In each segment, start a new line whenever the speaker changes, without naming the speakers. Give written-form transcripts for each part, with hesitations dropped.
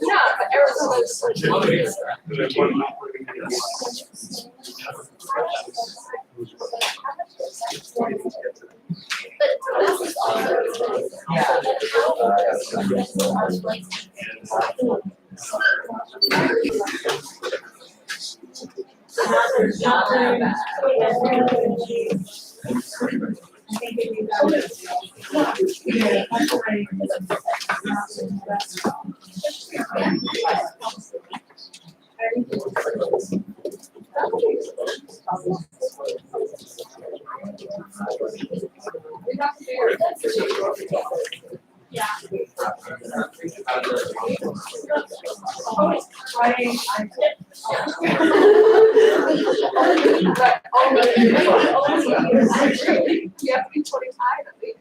Yeah, but Arizona's you have to be 25, I think.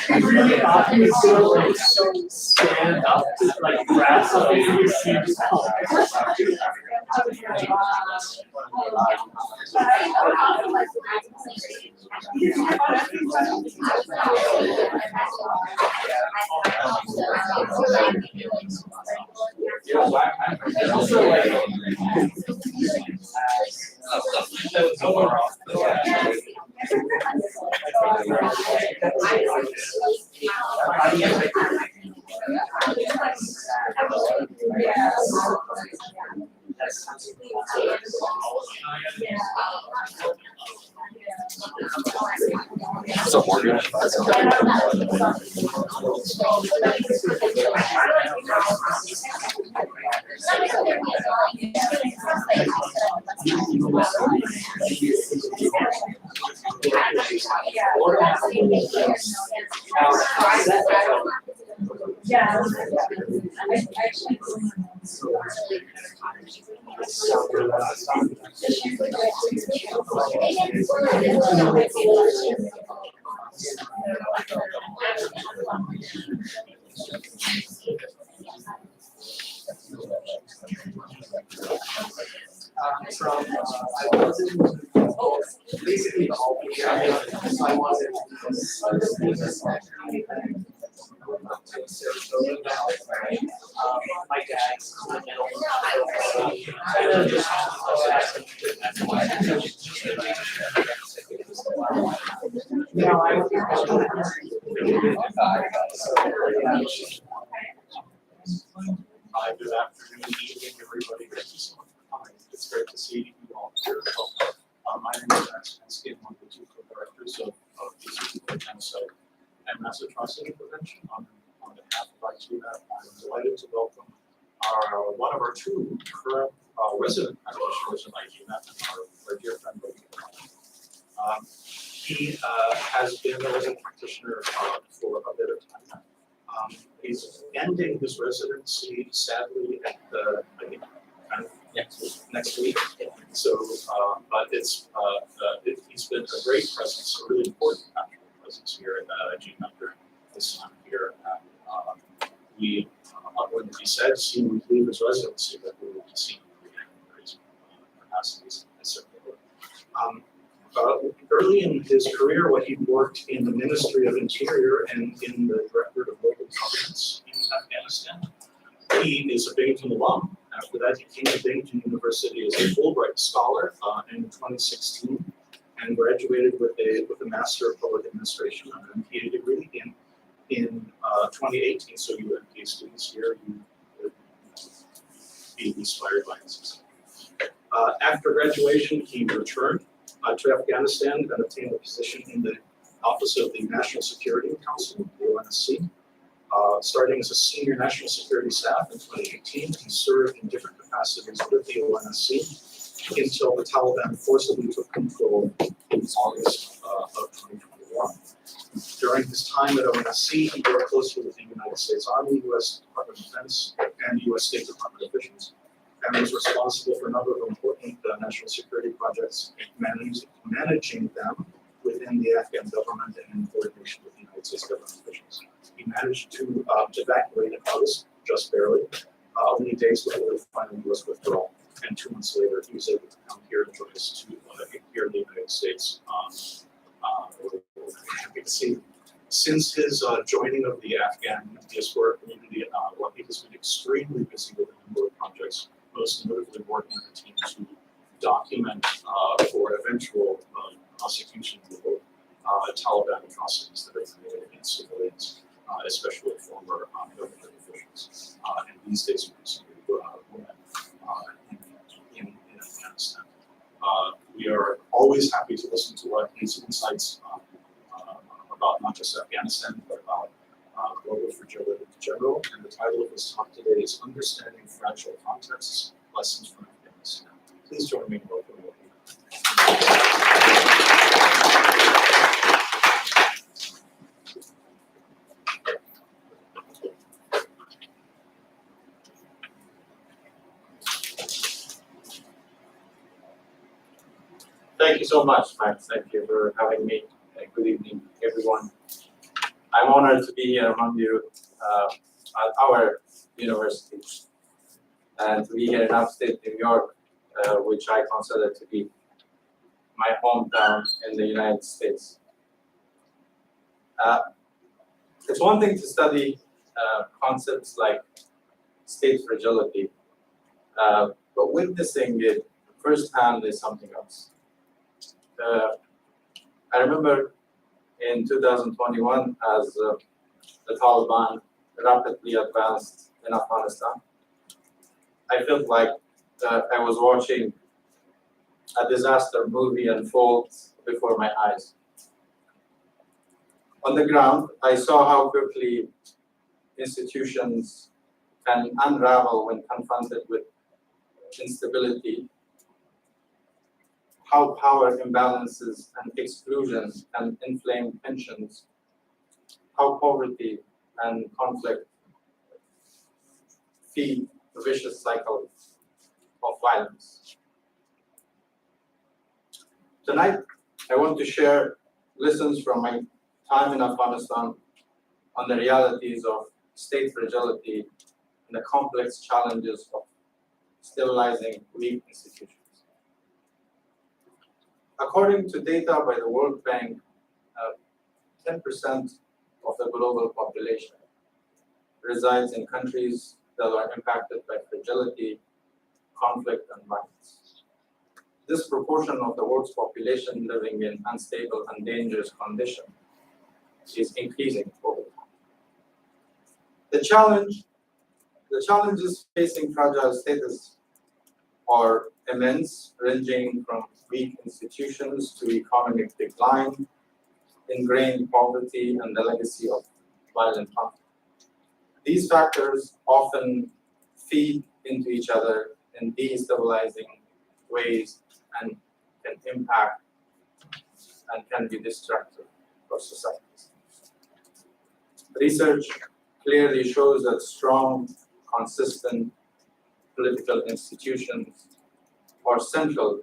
Really often so stand up, like grab something and receive help. Also, like,
What's up, Morgan?
Yeah.
I wasn't basically the whole year. So I wasn't. My dad's in the middle. Kind of just no, I good afternoon, evening, everybody. It's great to see you all here.
Irons and Skip, one of the two co-directors of Genocide and Mass Atrocity Prevention. On behalf of IGMAP, I'm delighted to welcome one of our two current resident practitioners in IGMAP, our dear friend, he has been a resident practitioner for a bit of time now. He's ending his residency, sadly, at I think, kind of next week. So, but he's been a great presence, a really important presence here at IGMAP during this time here. We, when he said he would leave his residency, that we would see him in his capacities. Early in his career, what he worked in the Ministry of Interior and in the Directorate of Local Governance in Afghanistan. He is a Binghamton alum. After that, he came to Binghamton University as a Fulbright Scholar in 2016 and graduated with a Master of Public Administration and an MPA degree in 2018. So you MPA students here, you would be inspired by his. After graduation, he returned to Afghanistan and obtained a position in the Office of the National Security Council, the ONSC. Starting as a senior national security staff in 2018, he served in different capacities with the ONSC until the Taliban forcibly took control in August of 2021. During his time at ONSC, he worked closely with the United States Army, U.S. Department of Defense, and U.S. State Department officials, and was responsible for a number of important national security projects, managing them within the Afghan government and in coordination with the United States government officials. He managed to evacuate in August, just barely, only days before the final U.S. withdrawal. And 2 months later, he was able to come here and join us here in the United States. Happy to see. Since his joining of the Afghan diaspora community, he has been extremely busy with a number of projects, most notably working with a team to document for eventual prosecution of Taliban atrocities that are committed against civilians, especially former government officials, and these days women in Afghanistan. We are always happy to listen to what his insights about not just Afghanistan, but about global fragility in general. And the title of his talk today is Understanding Fragile Contexts, Lessons from Afghanistan. Please join me in welcoming him.
Thank you so much, Max. Thank you for having me. Good evening, everyone. I'm honored to be here among you at our university and to be here in upstate New York, which I consider to be my hometown in the United States. It's one thing to study concepts like state fragility, but witnessing it firsthand is something else. I remember in 2021, as the Taliban rapidly advanced in Afghanistan, I felt like I was watching a disaster movie unfold before my eyes. On the ground, I saw how quickly institutions can unravel when confronted with instability, how power imbalances and exclusion can inflame tensions, how poverty and conflict feed a vicious cycle of violence. Tonight, I want to share lessons from my time in Afghanistan on the realities of state fragility and the complex challenges of stabilizing weak institutions. According to data by the World Bank, 10% of the global population resides in countries that are impacted by fragility, conflict, and violence. This proportion of the world's population living in unstable and dangerous conditions is increasing over time. The challenges facing fragile status are immense, ranging from weak institutions to economic decline, ingrained poverty, and the legacy of violent conflict. These factors often feed into each other in destabilizing ways and can impact and can be destructive for societies. Research clearly shows that strong, consistent political institutions are central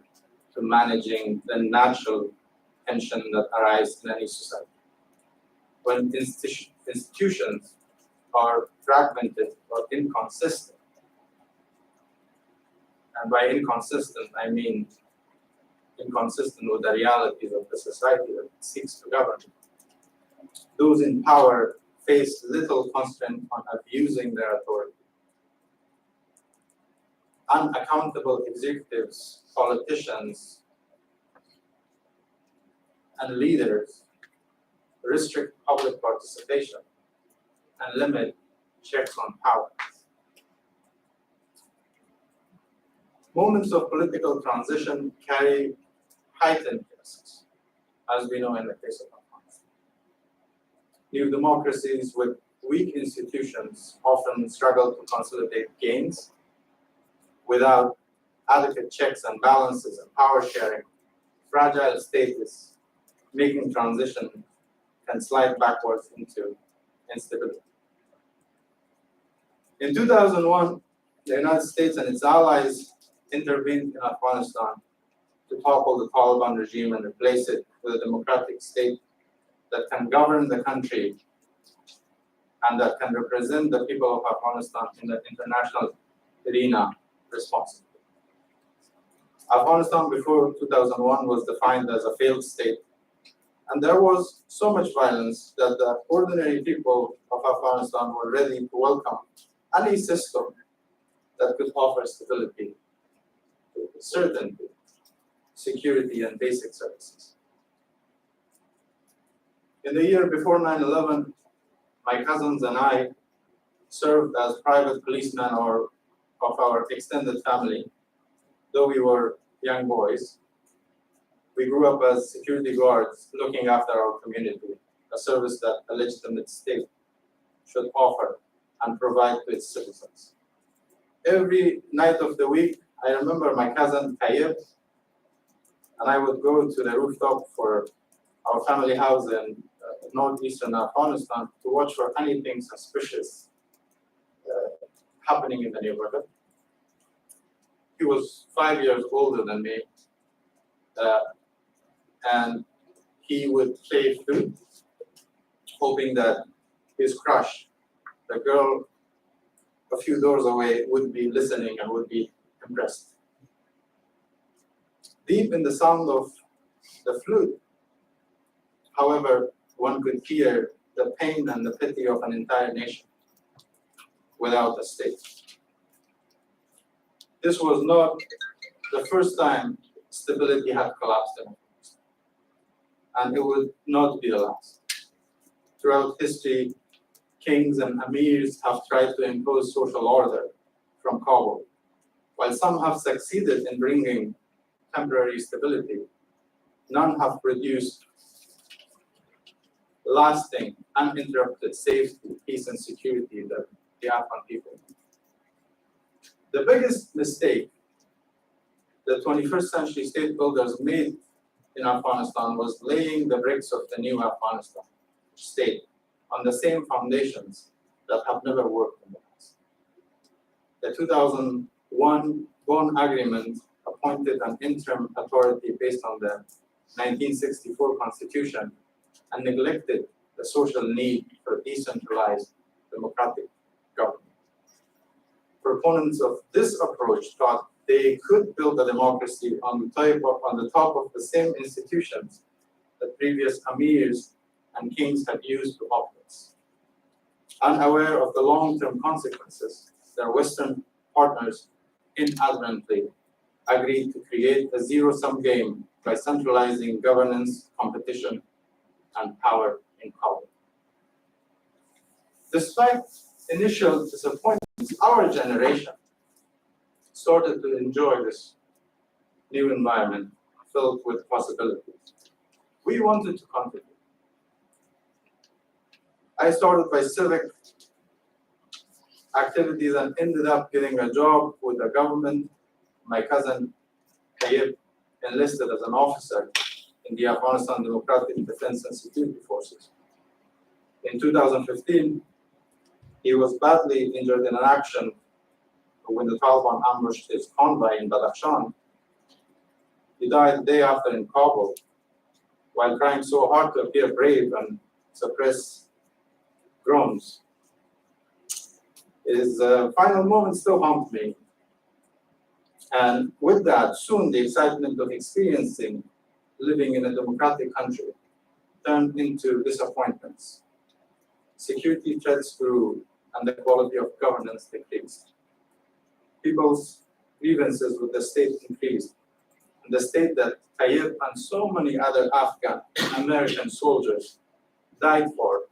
to managing the natural tension that arises in any society. When institutions are fragmented or inconsistent, and by inconsistent I mean inconsistent with the realities of the society that it seeks to govern, those in power face little constraint on abusing their authority. Unaccountable executives, politicians, and leaders restrict public participation and limit checks on power. Moments of political transition carry heightened risks, as we know in the case of Afghanistan. New democracies with weak institutions often struggle to consolidate gains without adequate checks and balances and power sharing. Fragile status making transition can slide backwards into instability. In 2001, the United States and its allies intervened in Afghanistan to topple the Taliban regime and replace it with a democratic state that can govern the country and that can represent the people of Afghanistan in the international arena responsibly. Afghanistan before 2001 was defined as a failed state, and there was so much violence that the ordinary people of Afghanistan were ready to welcome any system that could offer stability, certainty, security, and basic services. In the year before 9/11, my cousins and I served as private policemen of our extended family. Though we were young boys, we grew up as security guards looking after our community, a service that a legitimate state should offer and provide to its citizens. Every night of the week, I remember my cousin Tayyip and I would go to the rooftop for our family house in northeastern Afghanistan to watch for anything suspicious happening in the neighborhood. He was 5 years older than me, and he would play flute, hoping that his crush, the girl a few doors away, would be listening and would be impressed. Deep in the sound of the flute, however, one could hear the pain and the pity of an entire nation without a state. This was not the first time stability had collapsed in Afghanistan, and it would not be the last. Throughout history, kings and emirs have tried to impose social order from Kabul. While some have succeeded in bringing temporary stability, none have produced lasting, uninterrupted safety, peace, and security that the Afghan people need. The biggest mistake the 21st century state builders made in Afghanistan was laying the bricks of the new Afghanistan state on the same foundations that have never worked in the past. The 2001 Bonn Agreement appointed an interim authority based on the 1964 Constitution and neglected the social need for decentralized democratic government. Proponents of this approach thought they could build a democracy on the top of the same institutions that previous emirs and kings had used to operate. Unaware of the long-term consequences, their Western partners inadvertently agreed to create a zero-sum game by centralizing governance, competition, and power in Kabul. Despite initial disappointments, our generation started to enjoy this new environment filled with possibilities. We wanted to contribute. I started by civic activities and ended up getting a job with the government. My cousin Tayyip enlisted as an officer in the Afghanistan Democratic Defense and Security Forces. In 2015, he was badly injured in an action when the Taliban ambushed his convoy in Badakhshan. He died the day after in Kabul while trying so hard to appear brave and suppress groans. His final moments still haunt me. And with that, soon the excitement of experiencing living in a democratic country turned into disappointments. Security threats grew and the quality of governance decreased. People's grievances with the state increased. And the state that Tayyip and so many other Afghan American soldiers died for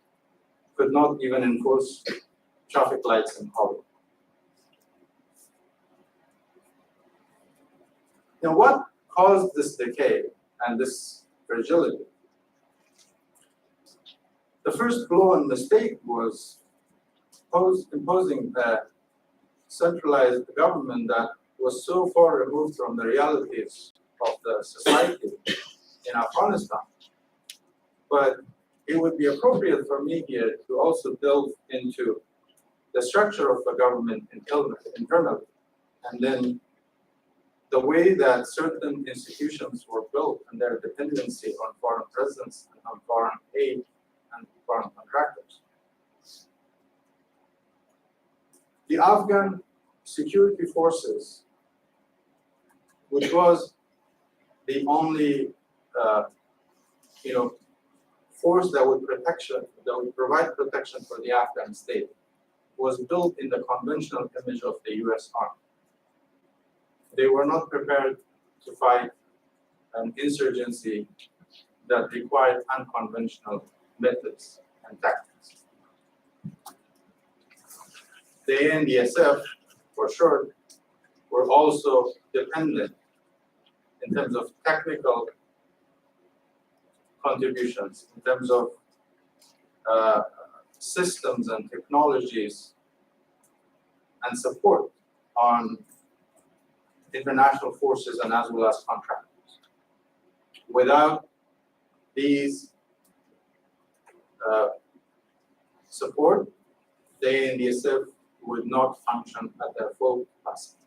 could not even enforce traffic lights in Kabul. Now, what caused this decay and this fragility? The first blow and mistake was imposing a centralized government that was so far removed from the realities of the society in Afghanistan. But it would be appropriate for me here to also delve into the structure of the government internally, and then the way that certain institutions were built and their dependency on foreign presence and on foreign aid and foreign contractors. The Afghan security forces, which was the only force that would provide protection for the Afghan state, was built in the conventional image of the US Army. They were not prepared to fight an insurgency that required unconventional methods and tactics. The ANDSF, for sure, were also dependent in terms of technical contributions, in terms of systems and technologies and support on international forces and as well as contractors. Without these support, the ANDSF would not function at their full capacity.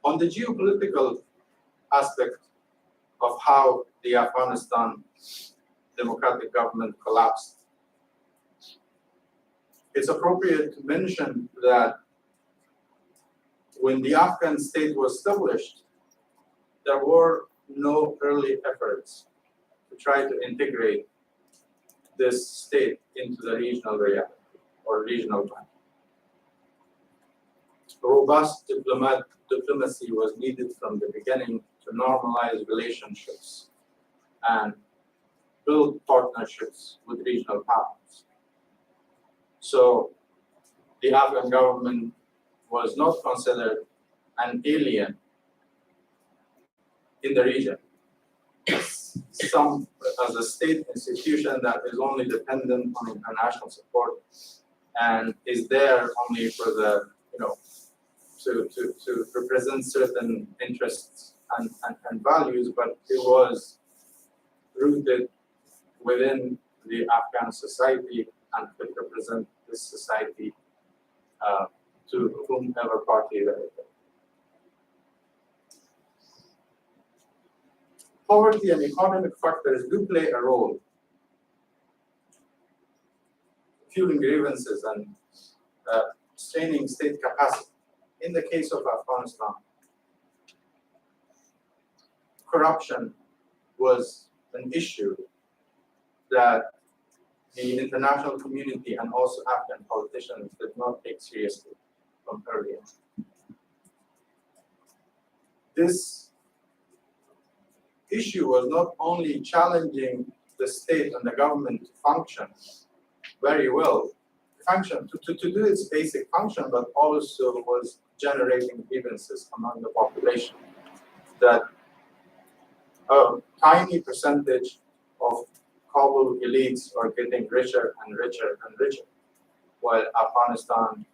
On the geopolitical aspect of how the Afghanistan democratic government collapsed, it's appropriate to mention that when the Afghan state was established, there were no early efforts to try to integrate this state into the regional reality or regional plan. Robust diplomacy was needed from the beginning to normalize relationships and build partnerships with regional partners. So the Afghan government was not considered an alien in the region, as a state institution that is only dependent on international support and is there only for the, to represent certain interests and values, but it was rooted within the Afghan society and could represent this society to whomever party that it is. Poverty and economic factors do play a role, fueling grievances and straining state capacity. In the case of Afghanistan, corruption was an issue that the international community and also Afghan politicians did not take seriously from early on. This issue was not only challenging the state and the government to function very well, to do its basic function, but also was generating grievances among the population. That a tiny percentage of Kabul elites are getting richer and richer and richer, while Afghanistan,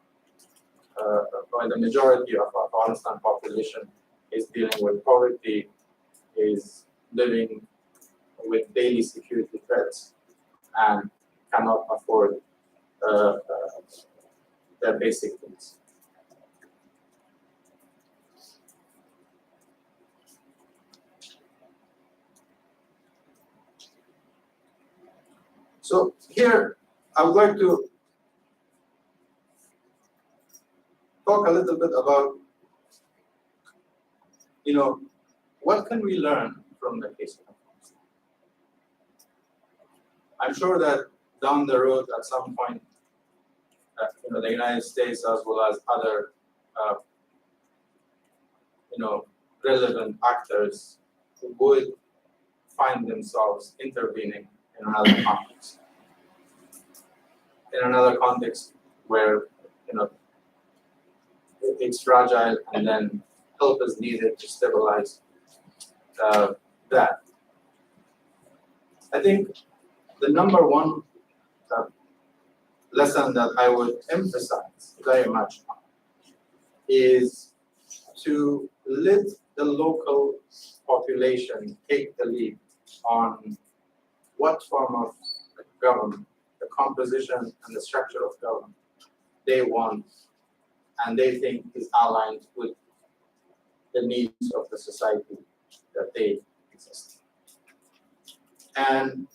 while the majority of Afghanistan population is dealing with poverty, is living with daily security threats, and cannot afford their basic needs. So here, I would like to talk a little bit about, what can we learn from the case of Afghanistan? I'm sure that down the road, at some point, the United States as well as other, relevant actors would find themselves intervening in another context. In another context where, it's fragile and then help is needed to stabilize that. I think the number one lesson that I would emphasize very much is to let the local population take the lead on what form of government, the composition and the structure of government they want and they think is aligned with the needs of the society that they exist. And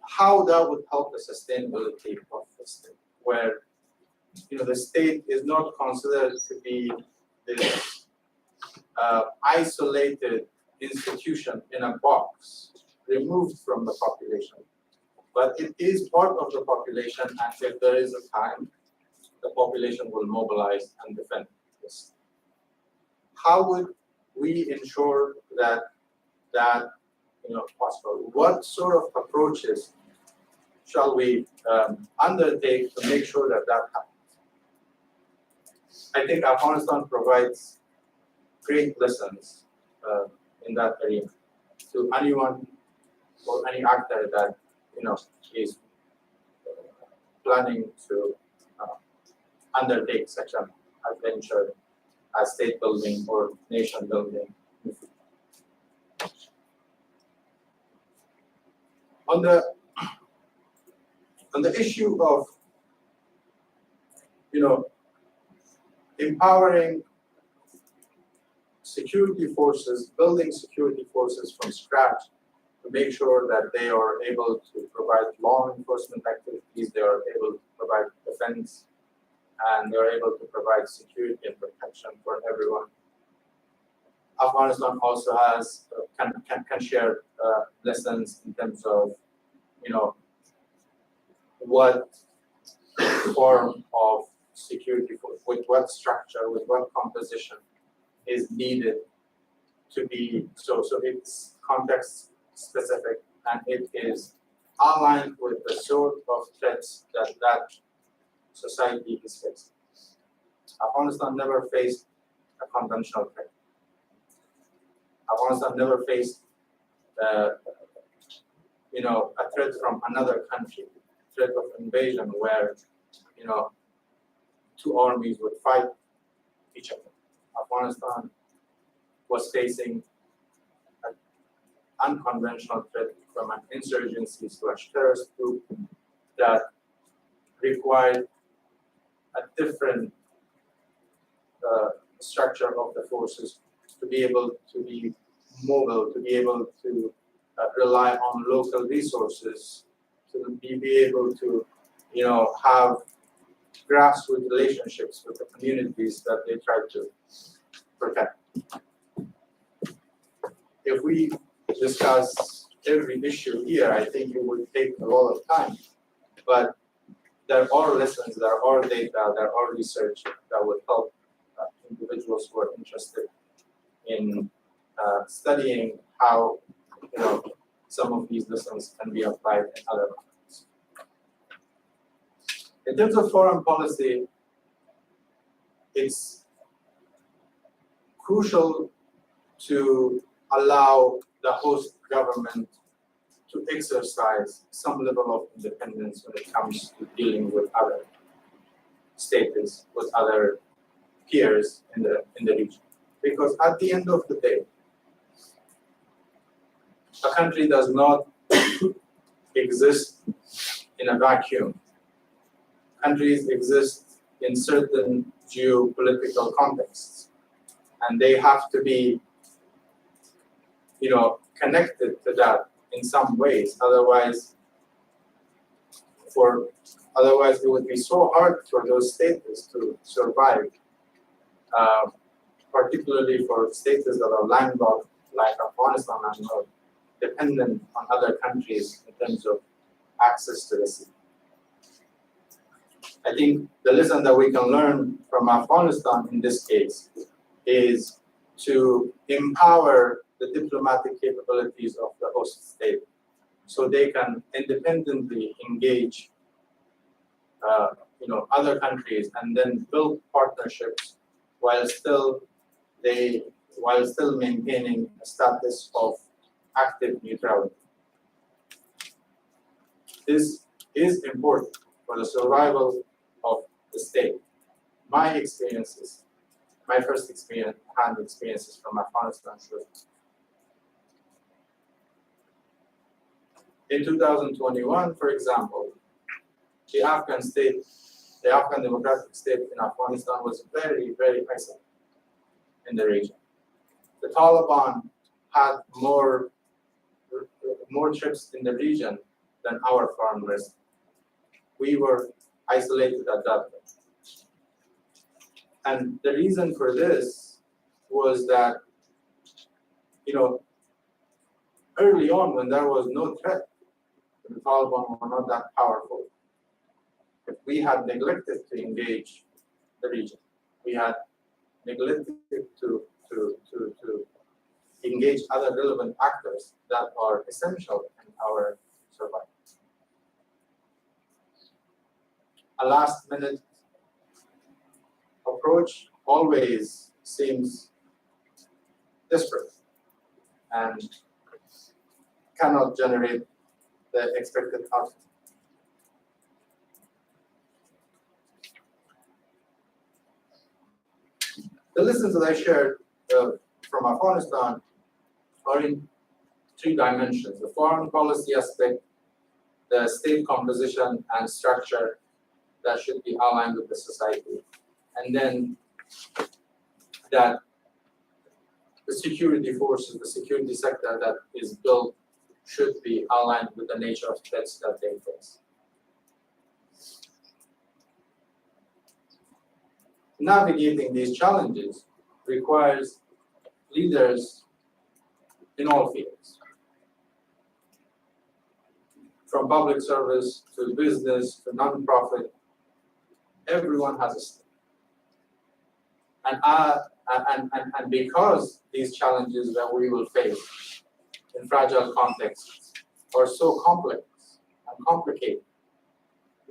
how that would help the sustainability of the state, where the state is not considered to be this isolated institution in a box removed from the population, but it is part of the population, and if there is a time, the population will mobilize and defend this. How would we ensure that possible? What sort of approaches shall we undertake to make sure that happens? I think Afghanistan provides great lessons in that area to anyone or any actor that is planning to undertake such an adventure as state building or nation building. On the issue of empowering security forces, building security forces from scratch to make sure that they are able to provide law enforcement activities, they are able to provide defense, and they are able to provide security and protection for everyone. Afghanistan also has can share lessons in terms of what form of security force, with what structure, with what composition is needed to be so it's context specific and it is aligned with the sort of threats that society is facing. Afghanistan never faced a conventional threat. Afghanistan never faced a threat from another country, threat of invasion where two armies would fight each other. Afghanistan was facing an unconventional threat from an insurgency/terrorist group that required a different structure of the forces to be able to be mobile, to be able to rely on local resources, to be able to have grassroots relationships with the communities that they try to protect. If we discuss every issue here, I think it would take a lot of time, but there are lessons, there are data, there are research that would help individuals who are interested in studying how some of these lessons can be applied in other countries. In terms of foreign policy, it's crucial to allow the host government to exercise some level of independence when it comes to dealing with other states, with other peers in the region. Because at the end of the day, a country does not exist in a vacuum. Countries exist in certain geopolitical contexts, and they have to be, connected to that in some ways. Otherwise, it would be so hard for those states to survive, particularly for states that are landlocked, like Afghanistan, and are dependent on other countries in terms of access to the sea. I think the lesson that we can learn from Afghanistan in this case is to empower the diplomatic capabilities of the host state so they can independently engage other countries and then build partnerships while still maintaining a status of active neutrality. This is important for the survival of the state. My first hand experiences from Afghanistan show. In 2021, for example, the Afghan democratic state in Afghanistan was very, very isolated in the region. The Taliban had more troops in the region than our foreign ministry. We were isolated at that point. And the reason for this was that, early on when there was no threat, the Taliban were not that powerful. But we had neglected to engage the region. We had neglected to engage other relevant actors that are essential in our survival. A last-minute approach always seems desperate and cannot generate the expected outcome. The lessons that I shared from Afghanistan are in three dimensions: the foreign policy aspect, the state composition and structure that should be aligned with the society, and then that the security forces, the security sector that is built should be aligned with the nature of threats that they face. Navigating these challenges requires leaders in all fields, from public service to business to nonprofit. Everyone has a stake. And because these challenges that we will face in fragile contexts are so complex and complicated,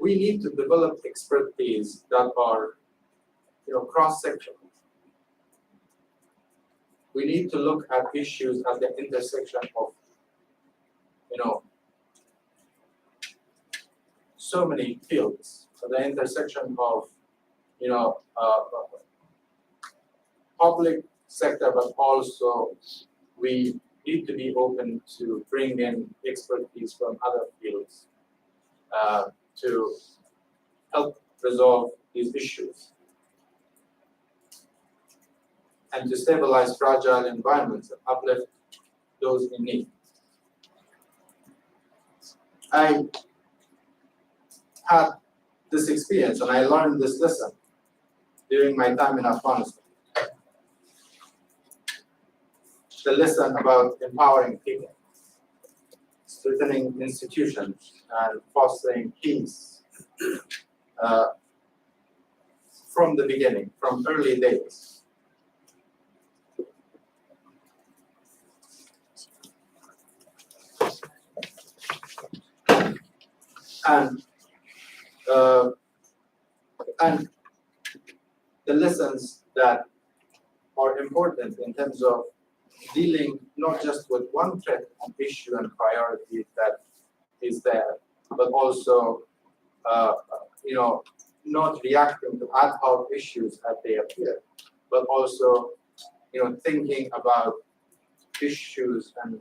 we need to develop expertise that are cross-sectional. We need to look at issues at the intersection of so many fields, at the intersection of public sector, but also we need to be open to bring in expertise from other fields to help resolve these issues and to stabilize fragile environments and uplift those in need. I had this experience and I learned this lesson during my time in Afghanistan. The lesson about empowering people, strengthening institutions, and fostering peace from the beginning, from early days. And uh, and the lessons that are important in terms of dealing not just with one threat and issue and priority that is there, but also not reacting to ad hoc issues as they appear, but also thinking about issues and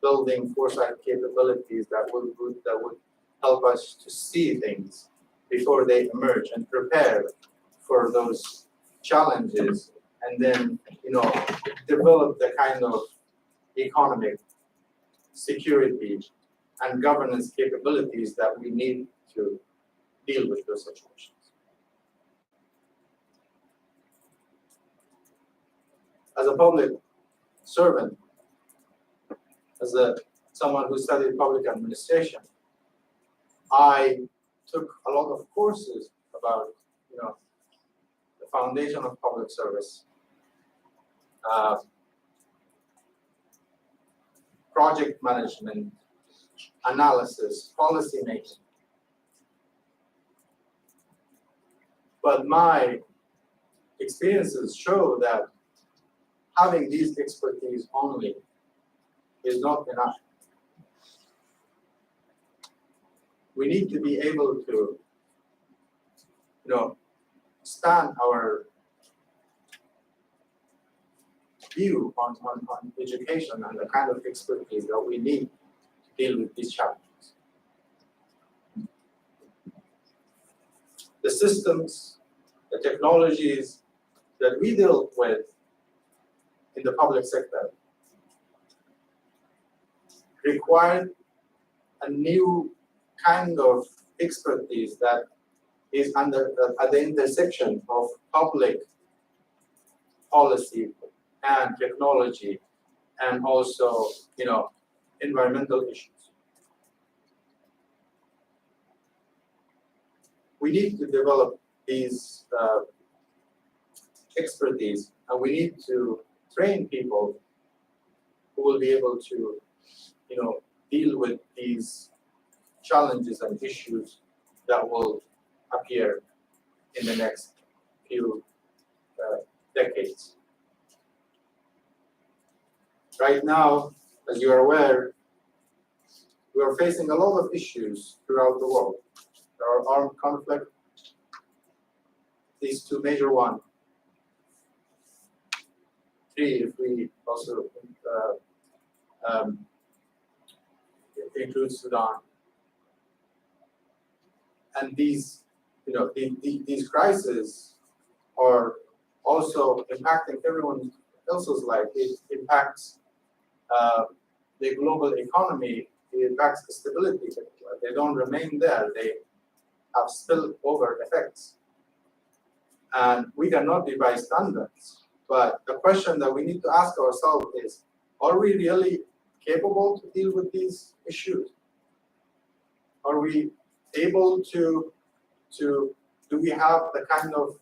building foresight capabilities that would help us to see things before they emerge and prepare for those challenges, and then develop the kind of economic security and governance capabilities that we need to deal with those situations. As a public servant, as someone who studied public administration, I took a lot of courses about the foundation of public service, project management, analysis, policy making. But my experiences show that having these expertise only is not enough. We need to be able to, stand our view on education and the kind of expertise that we need to deal with these challenges. The systems, the technologies that we deal with in the public sector require a new kind of expertise that is at the intersection of public policy and technology, and also environmental issues. We need to develop these expertise, and we need to train people who will be able to deal with these challenges and issues that will appear in the next few decades. Right now, as you are aware, we are facing a lot of issues throughout the world. There are armed conflict, these two major ones. 3, if we also include Sudan. And these, these crises are also impacting everyone else's life. It impacts the global economy. It impacts the stability. They don't remain there. They have spillover effects. And we cannot be bystanders. But the question that we need to ask ourselves is, are we really capable to deal with these issues? Are we able to do we have the kind of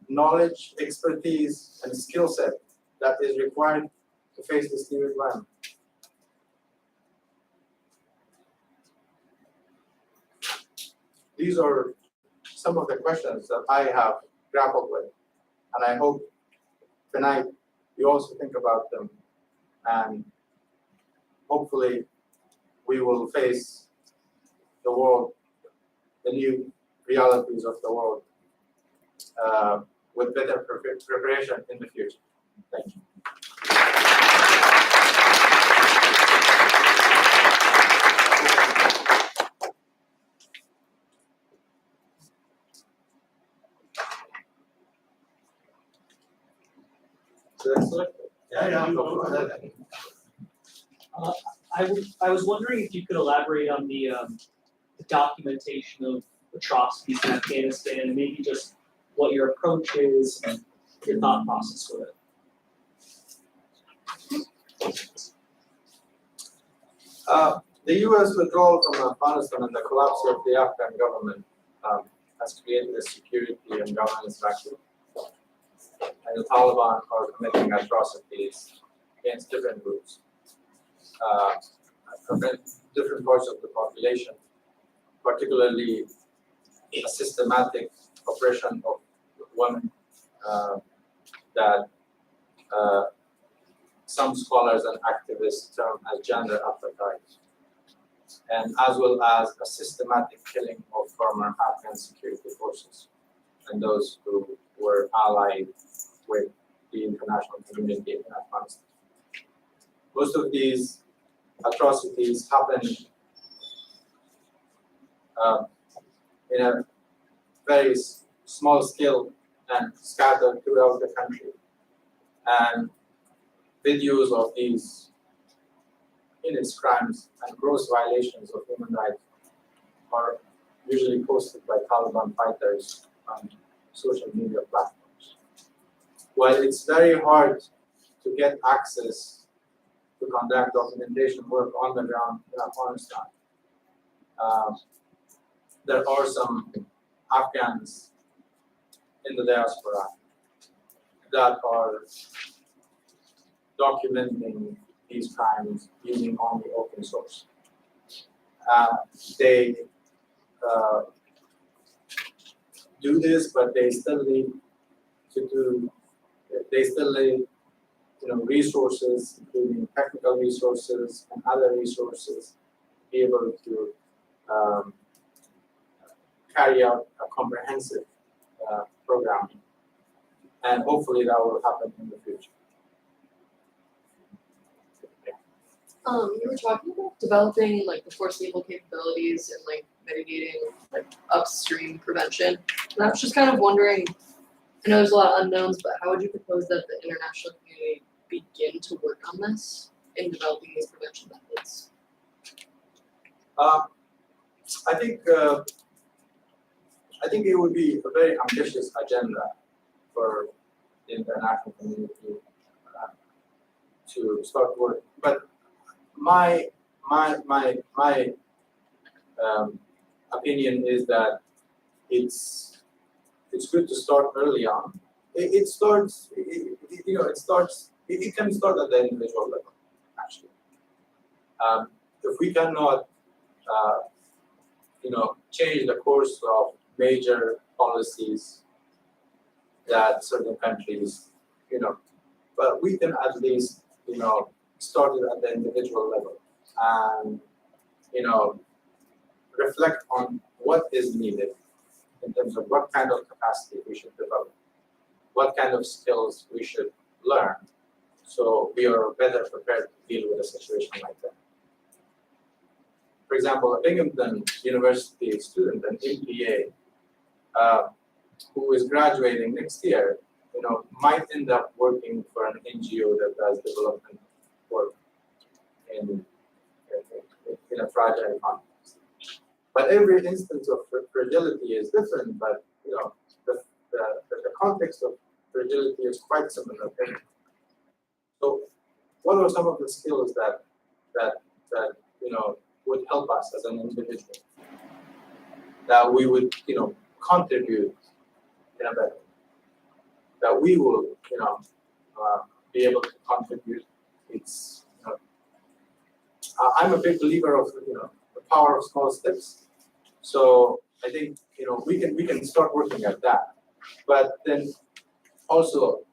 knowledge, expertise, and skill set that is required to face this new environment? These are some of the questions that I have grappled with, and I hope tonight you also think about them, and hopefully we will face the world, the new realities of the world, with better preparation in the future. Thank you.
I was wondering if you could elaborate on the documentation of atrocities in Afghanistan, and maybe just what your approach is and your thought process with it.
The U.S. withdrawal from Afghanistan and the collapse of the Afghan government has created a security and governance vacuum. And the Taliban are committing atrocities against different groups. different parts of the population, particularly a systematic oppression of women that some scholars and activists term as gender apartheid, and as well as a systematic killing of former Afghan security forces and those who were allied with the international community in Afghanistan. Most of these atrocities happened in a very small scale and scattered throughout the country. And videos of these heinous crimes and gross violations of human rights are usually posted by Taliban fighters on social media platforms. While it's very hard to get access to conduct documentation work on the ground in Afghanistan, there are some Afghans in the diaspora that are documenting these crimes using only open source. They do this, but they still need resources, including technical resources and other resources, to be able to carry out a comprehensive program. And hopefully that will happen in the future.
You were talking about developing like the foreseeable capabilities and like mitigating like upstream prevention. And I was just kind of wondering, I know there's a lot of unknowns, but how would you propose that the international community begin to work on this in developing these prevention methods?
I think it would be a very ambitious agenda for the international community to start work. But my opinion is that it's good to start early on. It can start at the individual level, actually. If we cannot change the course of major policies that certain countries, but we can at least, start it at the individual level and, reflect on what is needed in terms of what kind of capacity we should develop, what kind of skills we should learn, so we are better prepared to deal with a situation like that. For example, a Binghamton University student, an MBA, who is graduating next year, might end up working for an NGO that does development work in a fragile context. But every instance of fragility is different, but the context of fragility is quite similar. So, what are some of the skills that would help us as an individual, that we would contribute in a better way, that we will be able to contribute? It's I'm a big believer of the power of small steps. So I think we can start working at that, but then also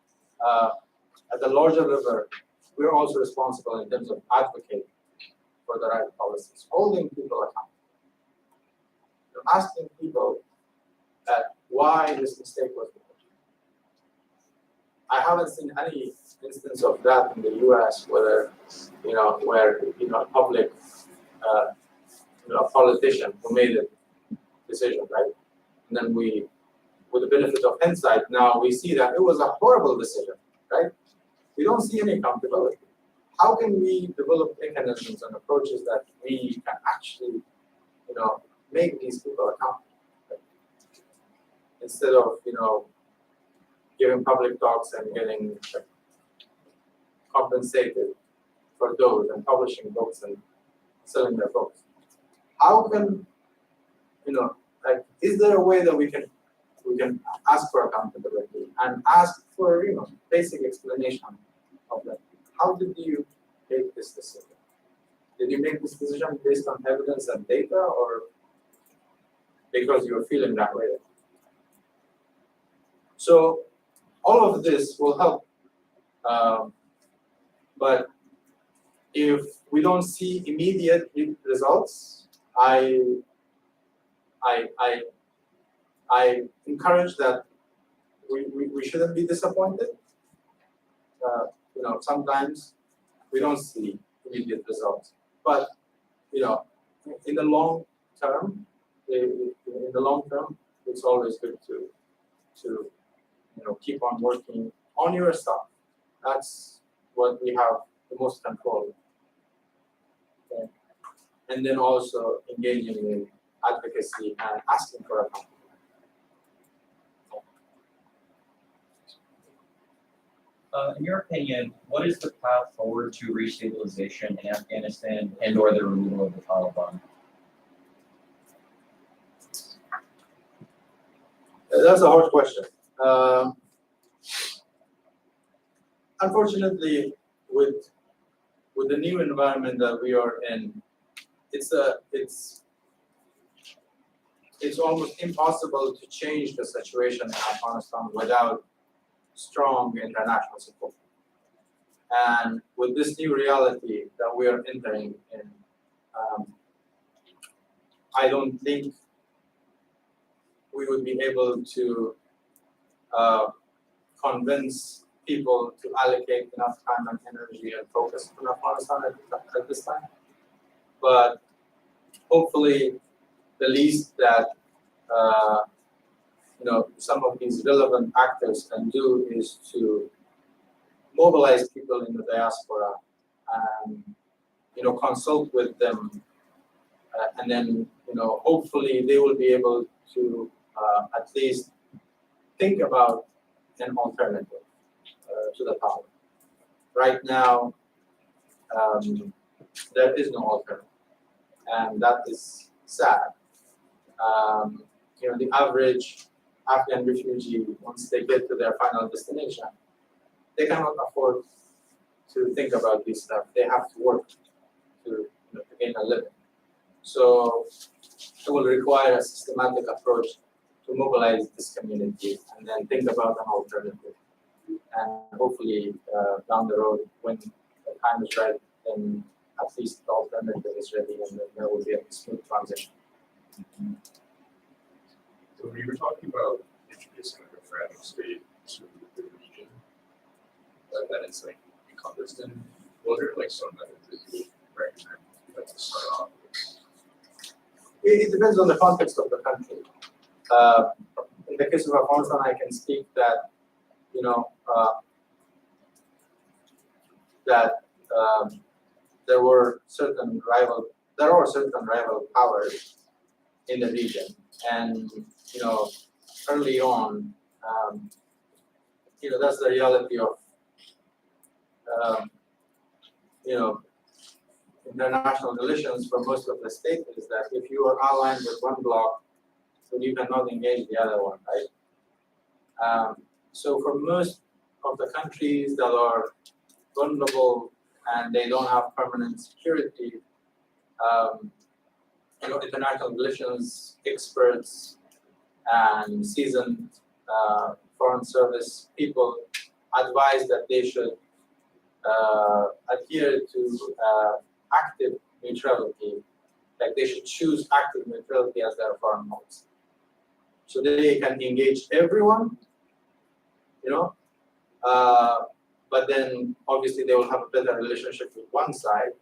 at the larger level, we're also responsible in terms of advocating for the right policies, holding people accountable, asking people why this mistake was made. I haven't seen any instance of that in the U.S. where a public politician who made a decision, right? And then we, with the benefit of hindsight, now we see that it was a horrible decision, right? We don't see any accountability. How can we develop mechanisms and approaches that we can actually, make these people accountable, right? Instead of, giving public talks and getting compensated for those and publishing books and selling their books. How can, is there a way that we can ask for accountability and ask for, basic explanation of that? How did you make this decision? Did you make this decision based on evidence and data, or because you were feeling that way? So all of this will help, but if we don't see immediate results, I encourage that we shouldn't be disappointed. Sometimes we don't see immediate results, but in the long term, it's always good to keep on working on your stuff. That's what we have the most control. Okay. And then also engaging in advocacy and asking for help.
In your opinion, what is the path forward to restabilization in Afghanistan and/or the removal of the Taliban?
That's a hard question. Unfortunately, with the new environment that we are in, it's almost impossible to change the situation in Afghanistan without strong international support. And with this new reality that we are entering in, I don't think we would be able to convince people to allocate enough time and energy and focus on Afghanistan at this time. But hopefully, the least that some of these relevant actors can do is to mobilize people in the diaspora and consult with them, and then hopefully they will be able to at least think about an alternative to the power. Right now, there is no alternative, and that is sad. The average Afghan refugee, once they get to their final destination, they cannot afford to think about this stuff. They have to work to gain a living. So it will require a systematic approach to mobilize this community and then think about an alternative. And hopefully down the road, when the time is right, then at least the alternative is ready and then there will be a smooth transition.
So we were talking about introducing like a fragile state to the region, that is like encompassed in. What are like some methods that you would recommend to start off with?
It depends on the context of the country. In the case of Afghanistan, I can speak that there are certain rival powers in the region, and early on, that's the reality of international relations for most of the states, is that if you are aligned with one bloc, then you cannot engage the other one, right? So for most of the countries that are vulnerable and they don't have permanent security, international relations experts and seasoned foreign service people advise that they should adhere to active neutrality, like they should choose active neutrality as their foreign policy. So they can engage everyone, but then obviously they will have a better relationship with one side,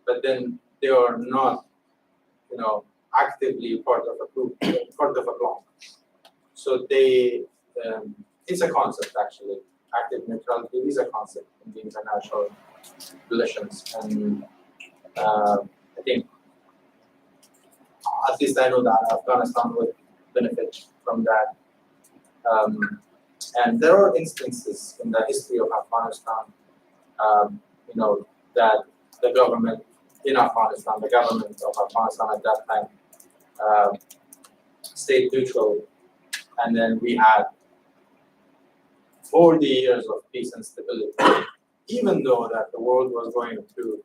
but then they are not, actively part of a group, part of a bloc. So it's a concept actually. Active neutrality is a concept in the international relations, and I think, at least I know that Afghanistan would benefit from that. And there are instances in the history of Afghanistan, that the government of Afghanistan at that time stayed neutral, and then we had 40 years of peace and stability, even though that the world was going through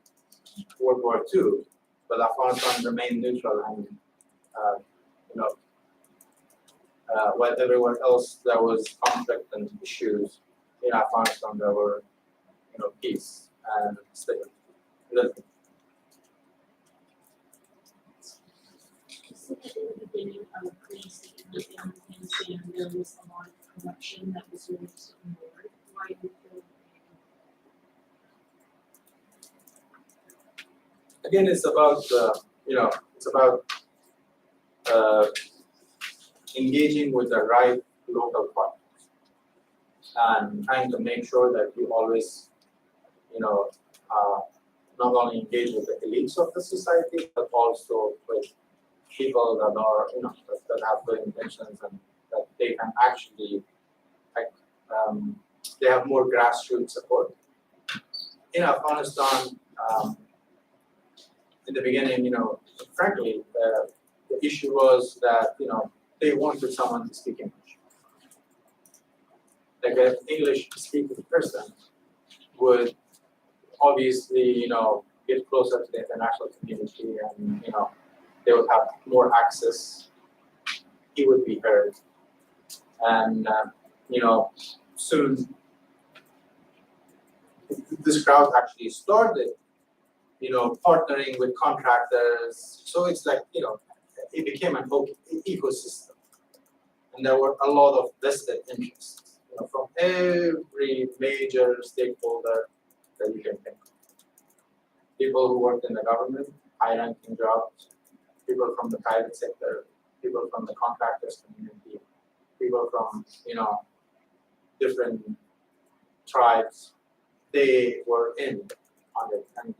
World War II, but Afghanistan remained neutral and, you know, while everywhere else there was conflict and issues, in Afghanistan there were, you know, peace and stability.
So at the beginning of the state of Afghanistan, there was a lot of corruption that was really ignored. Why do you feel?
Again, it's about, you know, it's about engaging with the right local partners and trying to make sure that you always, you know, not only engage with the elites of the society, but also with people that are, you know, that have good intentions and that they can actually, like, they have more grassroots support. In Afghanistan, in the beginning, you know, frankly, the issue was that, you know, they wanted someone to speak English. Like an English speaking person would obviously, you know, get closer to the international community and, you know, they would have more access. He would be heard. And, you know, soon this crowd actually started, you know, partnering with contractors. So it's like, you know, it became an ecosystem. And there were a lot of vested interests, you know, from every major stakeholder that you can think of. People who worked in the government, high-ranking jobs, people from the private sector, people from the contractors community, people from, you know, different tribes, they were in on it. And,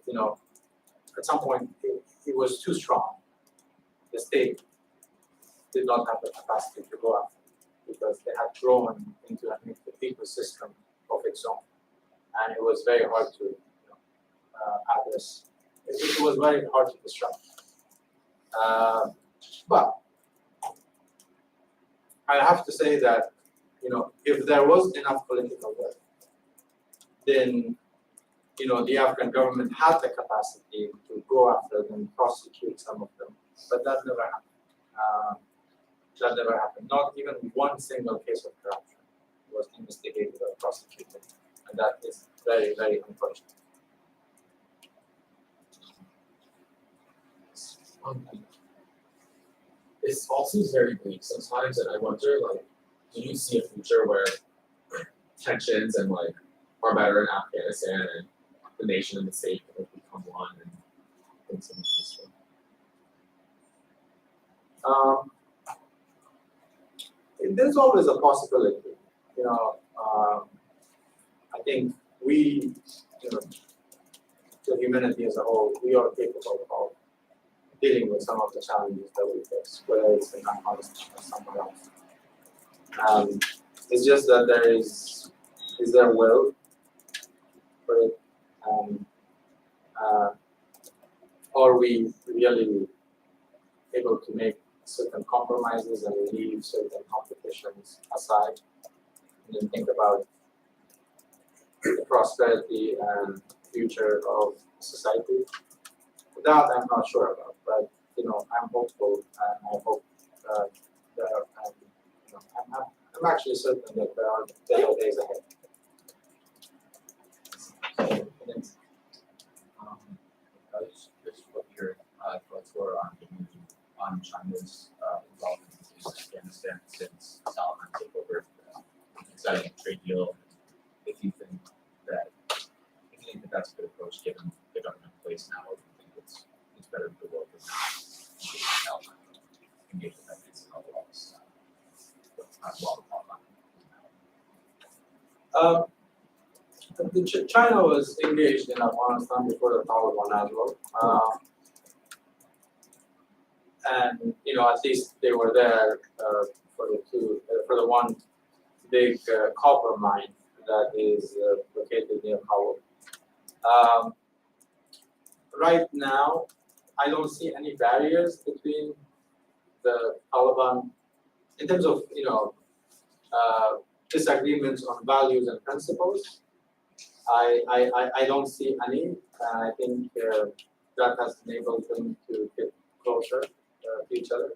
you know, at some point, it was too strong. The state did not have the capacity to go after it because they had grown into an ecosystem of its own. And it was very hard to, you know, address. It was very hard to disrupt. But I have to say that, you know, if there was enough political will, then, you know, the Afghan government had the capacity to go after them, prosecute some of them, but that never happened. That never happened. Not even one single case of corruption was investigated or prosecuted, and that is very, very unfortunate.
It's also very bleak sometimes, and I wonder, like, do you see a future where tensions and like are better in Afghanistan and the nation and the state will become one and things will be peaceful?
There's always a possibility, you know. I think we, you know, the humanity as a whole, we are capable of dealing with some of the challenges that we face, whether it's in Afghanistan or somewhere else. It's just that there will for it, are we really able to make certain compromises and leave certain competitions aside, and then think about the prosperity and future of society? That I'm not sure about, but, you know, I'm hopeful, and I hope that, you know, I'm actually certain that there are better days ahead.
I was just what your thoughts were on China's involvement in Afghanistan since Taliban took over, setting a trade deal. If you think that that's a good approach given the government in place now, or do you think it's better for the world to not engage with that piece of laws while the Taliban?
China was engaged in Afghanistan before the Taliban as well. And, you know, at least they were there for the one big copper mine that is located near Kabul. Right now, I don't see any barriers between the Taliban in terms of, you know, disagreements on values and principles. I don't see any, and I think that has enabled them to get closer to each other,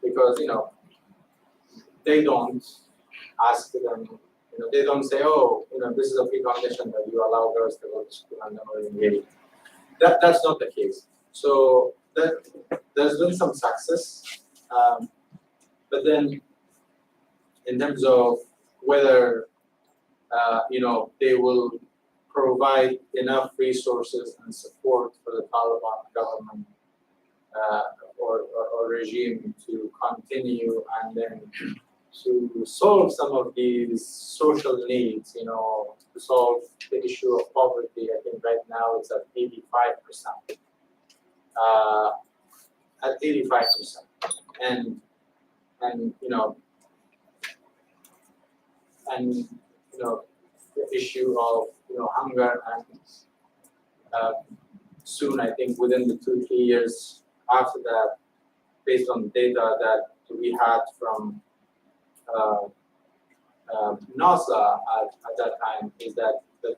because they don't ask them, they don't say, oh, this is a precondition that you allow girls to go to school and then we're engaged. That's not the case. So there's been some success, but then in terms of whether they will provide enough resources and support for the Taliban government or regime to continue and then to solve some of these social needs, to solve the issue of poverty. I think right now it's at 85%. At 85%, and the issue of hunger, and soon I think within the 2-3 years after that, based on data that we had from NASA at that time, is that the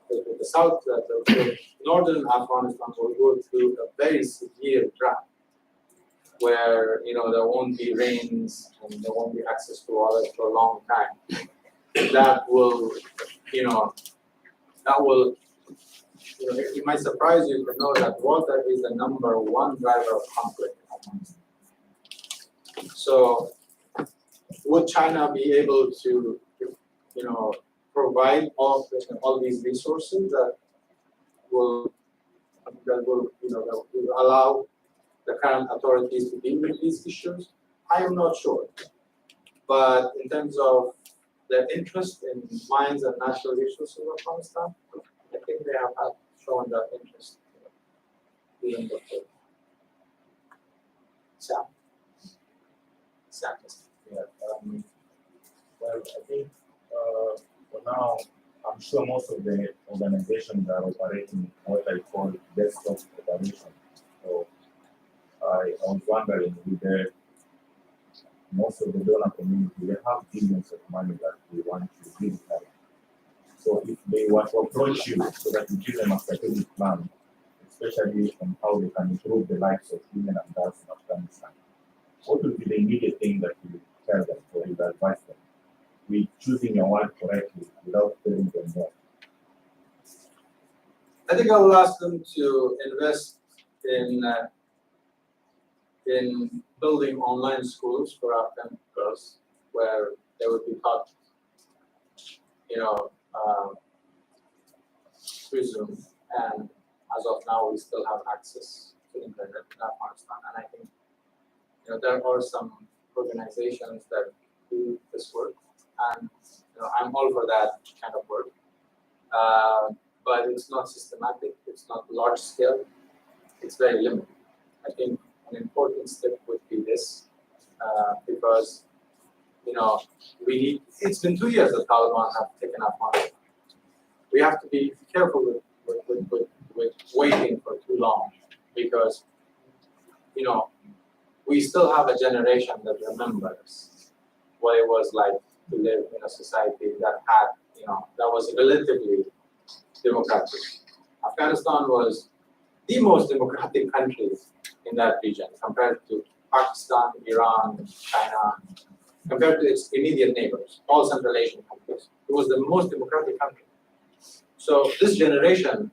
northern Afghanistan will go through a very severe drought, where there won't be rains and there won't be access to water for a long time. That will, it might surprise you to know that water is the number one driver of conflict. So, would China be able to, provide all these resources that will allow the current authorities to deal with these issues? I am not sure. But in terms of their interest in mines and natural resources of Afghanistan, I think they have shown that interest during the field. Sam.
Yeah, well, I think for now, I'm sure most of the organizations are operating what I call desktop operation. So I was wondering, with most of the donor community, they have billions of money that they want to really help. So if they want to approach you so that you give them a strategic plan, especially on how they can improve the lives of women and girls in Afghanistan, what would be the immediate thing that you tell them or you advise them with choosing your word correctly without telling them more?
I think I will ask them to invest in building online schools for Afghan girls, where they would be taught, through Zoom. And as of now, we still have access to internet in Afghanistan. And I think, there are some organizations that do this work, and I'm all for that kind of work. But it's not systematic. It's not large scale. It's very limited. I think an important step would be this, because it's been 2 years that Taliban have taken Afghanistan. We have to be careful with waiting for too long, because we still have a generation that remembers what it was like to live in a society that had, that was relatively democratic. Afghanistan was the most democratic country in that region compared to Pakistan, Iran, China, compared to its immediate neighbors, all Central Asian countries. It was the most democratic country. So this generation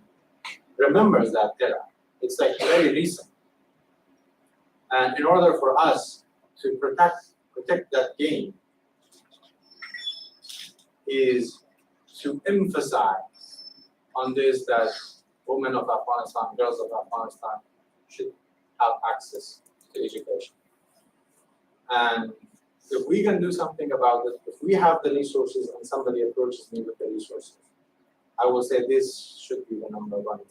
remembers that era. It's like very recent. And in order for us to protect that gain, is to emphasize on this, that women of Afghanistan, girls of Afghanistan should have access to education. And if we can do something about it, if we have the resources and somebody approaches me with the resources, I will say this should be the number one thing.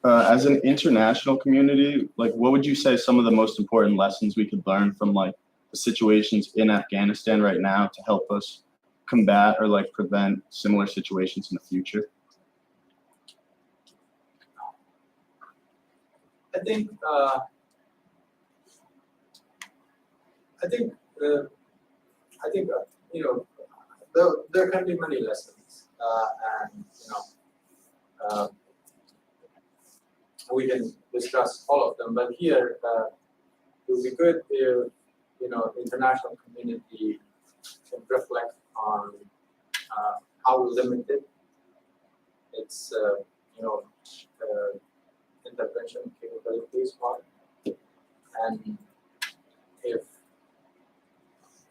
As an international community, what would you say some of the most important lessons we could learn from the situations in Afghanistan right now to help us combat or prevent similar situations in the future?
I think there can be many lessons, and we can discuss all of them. But here, it would be good if international community can reflect on how limited its intervention capabilities are, and if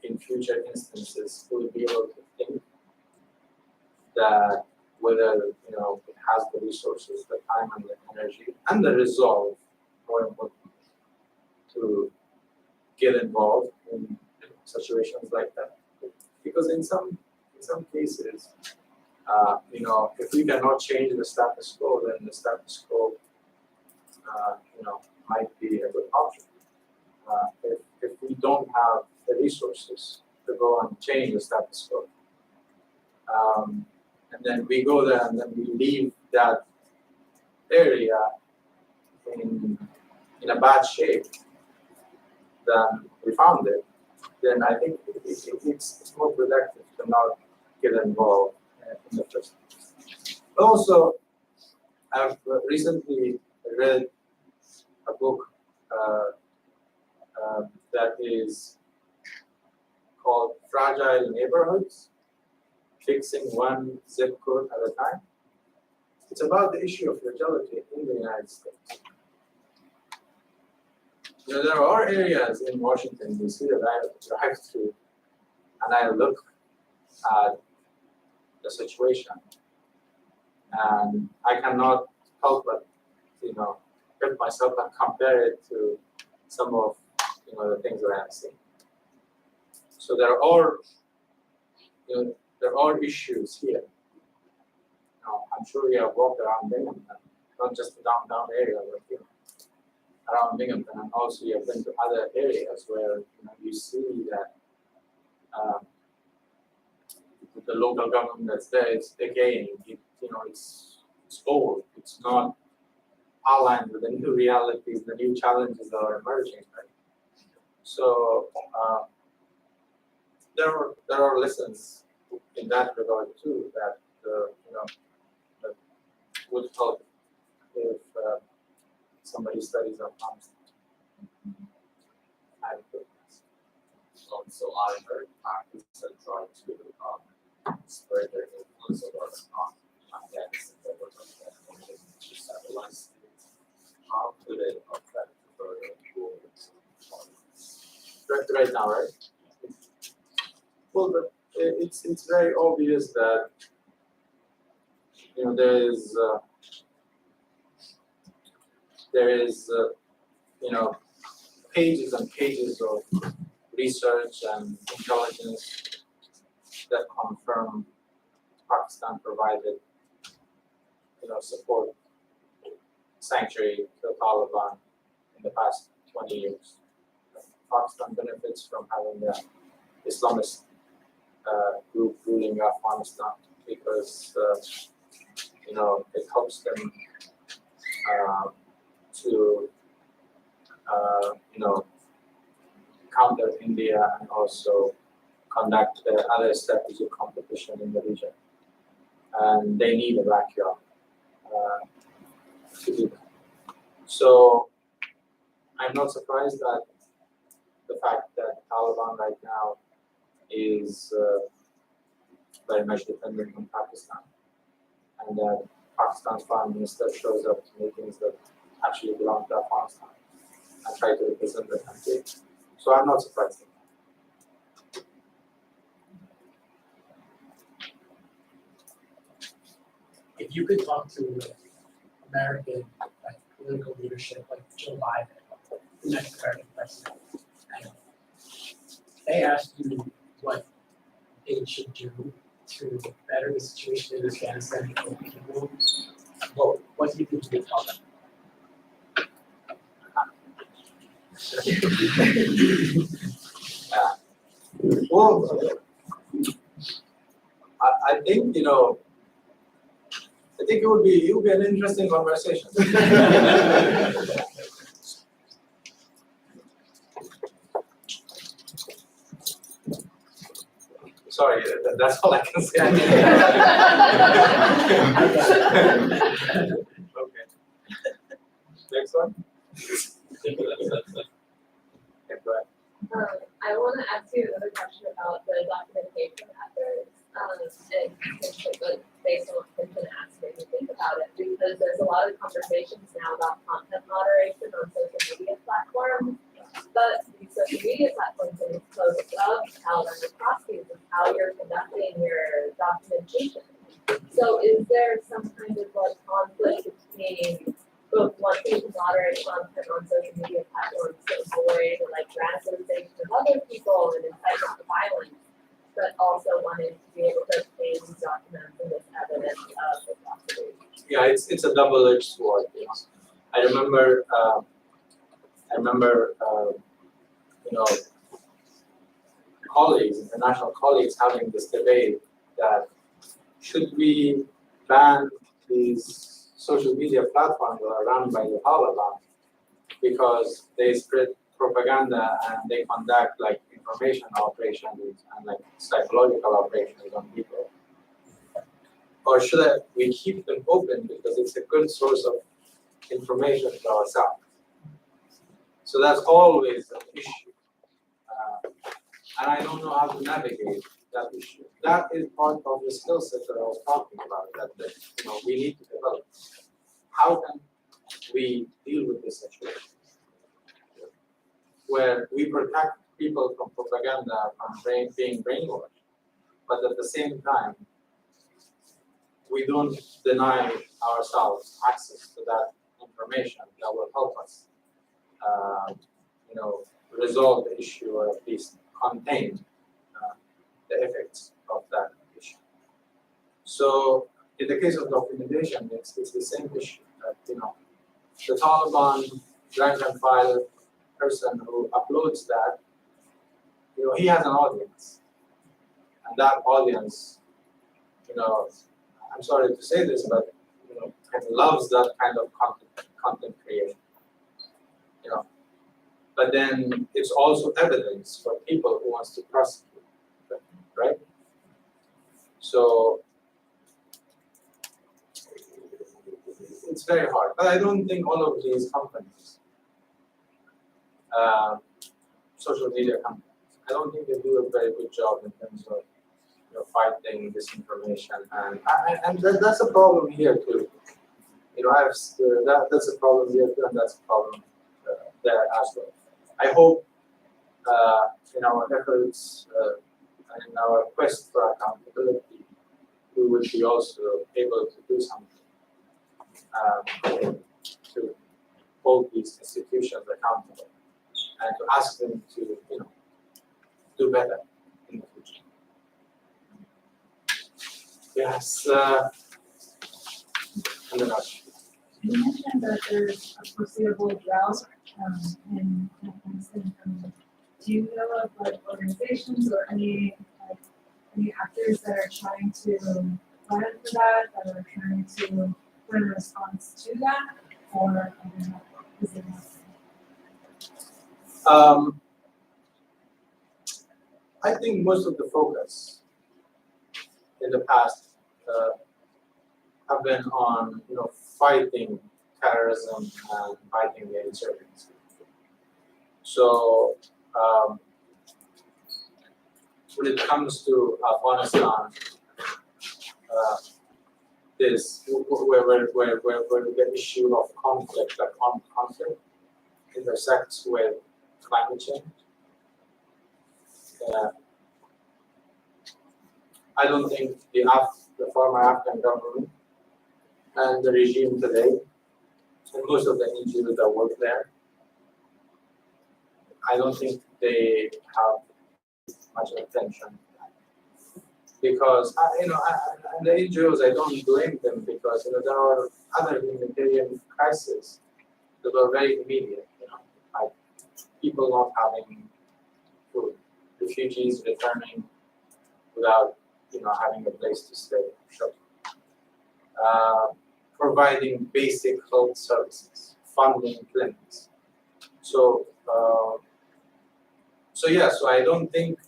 in future instances we'll be able to think that whether it has the resources, the time and the energy and the resolve, more important, to get involved in situations like that. Because in some cases, if we cannot change the status quo, then the status quo might be a good option. If we don't have the resources to go and change the status quo, and then we go there and then we leave that area in a bad shape than we found it, then I think it's more productive to not get involved in the first place. Also, I've recently read a book that is called Fragile Neighborhoods, Fixing One Zip Code at a Time. It's about the issue of fragility in the United States. There are areas in Washington, D.C. that I drive to and I look at the situation and I cannot help but, hurt myself and compare it to some of, the things that I have seen. So there are issues here. I'm sure you have walked around Binghamton, not just the downtown area, but around Binghamton, and also you have been to other areas where you see that the local government that's there is decaying. It's old. It's not aligned with the new realities, the new challenges that are emerging. Right? So there are lessons in that regard too that that would help if somebody studies Afghanistan.
So I heard practice and try to spread their influence on Afghanistan over to stabilize it. How could it affect further
Right now, right? Well, it's very obvious that there is pages and pages of research and intelligence that confirm Pakistan provided support, sanctuary to the Taliban in the past 20 years. Pakistan benefits from having the Islamist group ruling Afghanistan because it helps them to counter India and also conduct other strategic competition in the region. And they need a backyard to do that. So I'm not surprised that the fact that Taliban right now is very much dependent on Pakistan, and that Pakistan's foreign minister shows up to meetings that actually belong to Afghanistan and try to represent the country. So I'm not surprised.
If you could talk to American political leadership like Joe Biden, the next American president, and they asked you what they should do to better the situation in Afghanistan and people, what do you think you would tell them?
Well, I think I think it would be an interesting conversation. So Sorry, that's all I can say. Okay. Next one? Okay, go ahead.
I wanna ask you another question about the documentation efforts, and based on what Clinton asked me to think about it, because there's a lot of conversations now about content moderation on social media platforms. But these social media platforms are exposed of how they're proxies and how you're conducting your documentation. So is there some kind of like conflict between both wanting to moderate content on social media platforms to avoid like radicalization of other people and incitement to violence, but also wanting to be able to obtain these documents and this evidence of the atrocity?
Yeah, it's a double-edged sword. You know? I remember, you know, colleagues, international colleagues, having this debate that should we ban these social media platforms that are run by the Taliban because they spread propaganda and they conduct like information operations and like psychological operations on people, or should we keep them open because it's a good source of information to ourselves? So that's always an issue, and I don't know how to navigate that issue. That is part of the skill set that I was talking about. That you know we need to develop. How can we deal with this situation where we protect people from propaganda, from being brainwashed, but at the same time we don't deny ourselves access to that information that will help us, you know, resolve the issue or at least contain the effects of that issue. So in the case of documentation, it's the same issue that, you know, the Taliban rank and file person who uploads that, you know, he has an audience. And that audience, you know, I'm sorry to say this, but you know, kind of loves that kind of content creation. You know. But then it's also evidence for people who wants to prosecute them, right? So it's very hard. But I don't think all of these companies, social media companies, I don't think they do a very good job in terms of, you know, fighting disinformation, and that's a problem here too. You know, that's a problem here too, and that's a problem there as well. I hope in our efforts and in our quest for accountability, we will be also able to do something to hold these institutions accountable and to ask them to, you know, do better in the future. Yes, and then
You mentioned that there's a foreseeable drought in Afghanistan. Do you know of like organizations or any actors that are trying to plan for that are trying to put a response to that, or is it not?
I think most of the focus in the past have been on, you know, fighting terrorism and fighting the insurgency. So when it comes to Afghanistan, this where the issue of conflict, that armed conflict, intersects with climate change. I don't think the former Afghan government and the regime today, and most of the NGOs that work there, I don't think they have much attention. Because and the NGOs, I don't blame them because, you know, there are other humanitarian crises that are very immediate. You know, like people not having food, refugees returning without, you know, having a place to stay, shelter, providing basic health services, funding clinics. So I don't think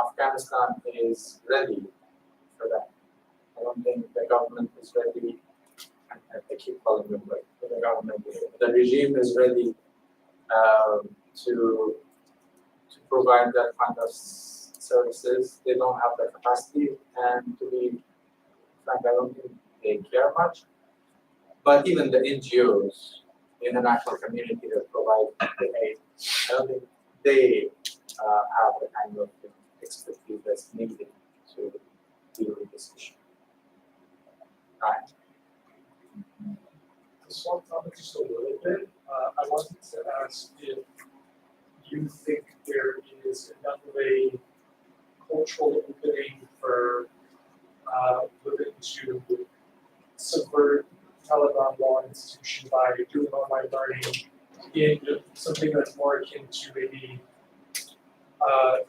Afghanistan is ready for that. I don't think the government is ready. I keep calling them like the government. The regime is ready to provide that kind of services. They don't have the capacity, and to be frank, I don't think they care much. But even the NGOs, the international community that provide the aid, I don't think they have the kind of expertise that's needed to deal with this issue. Right.
To swap topic just a little bit, I wanted to ask if you think there is enough of a cultural opening for women to subvert Taliban law institution by doing online learning in something that's more akin to maybe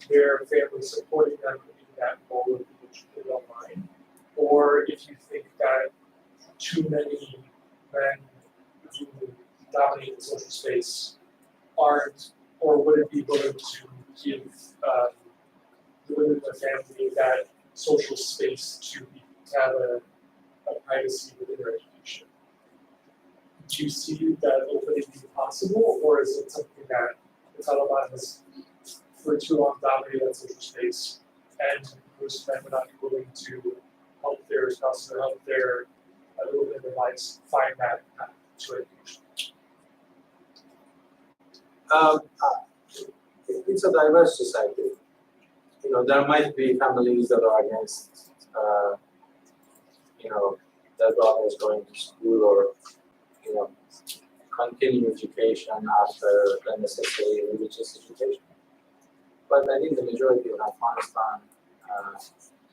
their family supporting them in that role of being online, or if you think that too many men who dominate the social space aren't or wouldn't be willing to give the women in their family that social space to have a privacy within their education. Do you see that opening being possible, or is it something that the Taliban has for too long dominated that social space, and most men would not be willing to help their spouses or help their women in their lives find that path to education?
It's a diverse society. There might be families that are against, their daughters going to school or, continue education after the necessary religious education. But I think the majority of Afghanistan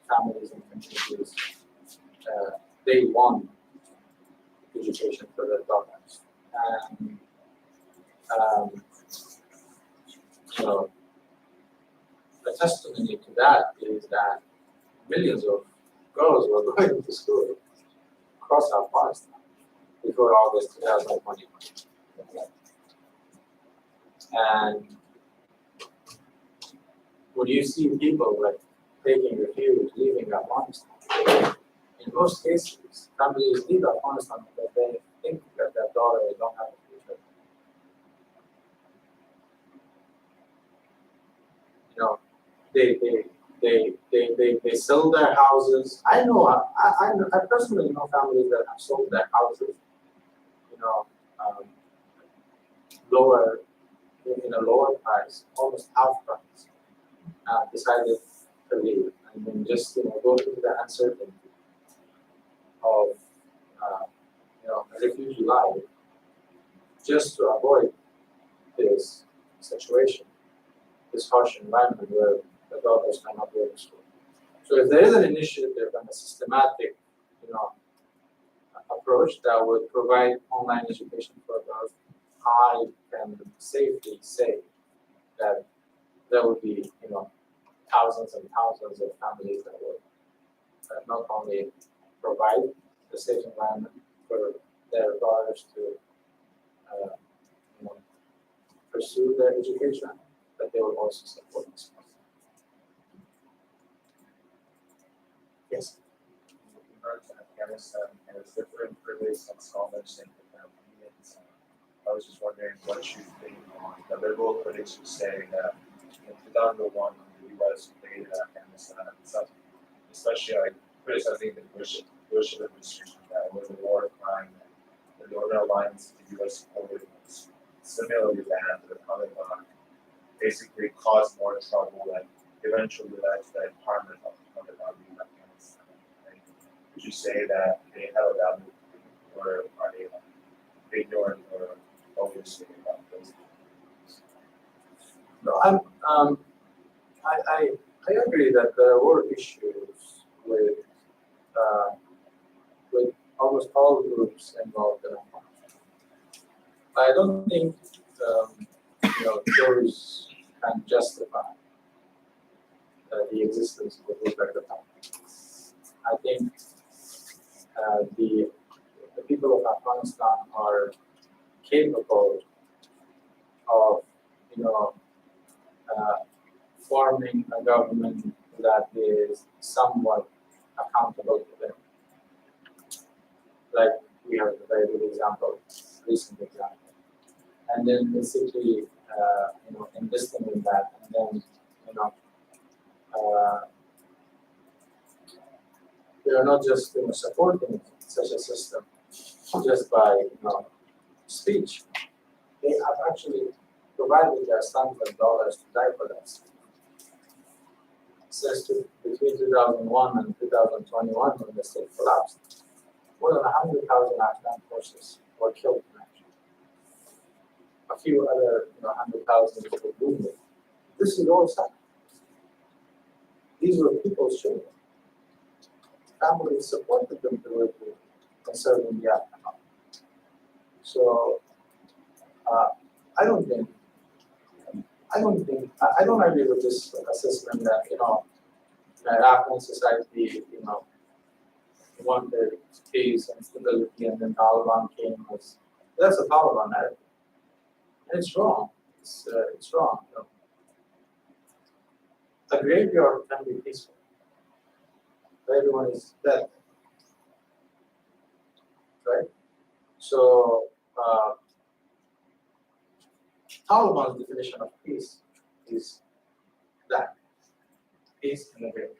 families and communities, they want education for their daughters. And, the testimony to that is that millions of girls were going to school across Afghanistan before August 2021. And when you see people like taking refuge, leaving Afghanistan, in most cases, families leave Afghanistan because they think that their daughter don't have a future. They sell their houses. I personally know families that have sold their houses, lower, in a lower price, almost half price, decided to leave, and then just go through the uncertainty of a refugee life, just to avoid this situation, this harsh environment where the daughters cannot go to school. So if there is an initiative and a systematic, approach that would provide online education for girls, I can safely say that there would be, thousands and thousands of families that would not only provide the safe environment for their daughters to, pursue their education, but they will also support this process. Yes.
In regards to Afghanistan, there's different critics and scholars saying different opinions. I was just wondering what you think on the liberal critics who say that in 2001, when the U.S. invaded Afghanistan and stuff, especially like criticizing the Bush administration that it was a war crime and the Northern Alliance the U.S. supported was similarly banned to the Taliban, basically caused more trouble and eventually led to the empowerment of the Taliban in Afghanistan. Right? Would you say that they have a value, or are they ignorant or overstating about those things?
No, I agree that there were issues with almost all groups involved in Afghanistan. I don't think those can justify the existence of the group at the time. I think the people of Afghanistan are capable of forming a government that is somewhat accountable to them. Like we have a very good example, recent example. And then basically, investing in that, and then, they are not just supporting such a system just by speech. They have actually provided their sons and daughters to die for that. Since between 2001 and 2021, when the state collapsed, more than 100,000 Afghan forces were killed in action. A few other 100,000 were wounded. This is all sad. These were people's children. Families supported them to conserving the Afghan army. So I don't agree with this assessment that Afghan society wanted peace and stability, and then Taliban came. That's a Taliban narrative, and it's wrong. It's wrong. A graveyard can be peaceful. Everyone is dead, right? So Taliban's definition of peace is that peace in the graveyard.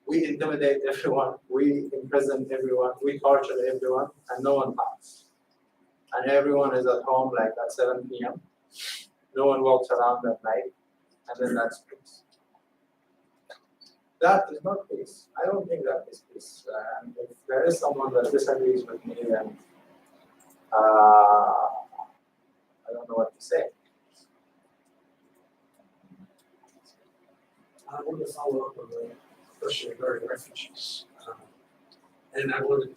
We intimidate everyone, we imprison everyone, we torture everyone, and no one talks. And everyone is at home like at 7 p.m. No one walks around at night, and then that's peace. That is not peace. I don't think that is peace. And if there is someone that disagrees with me, then I don't know what to say.
I want to follow up on the question regarding refugees. And I was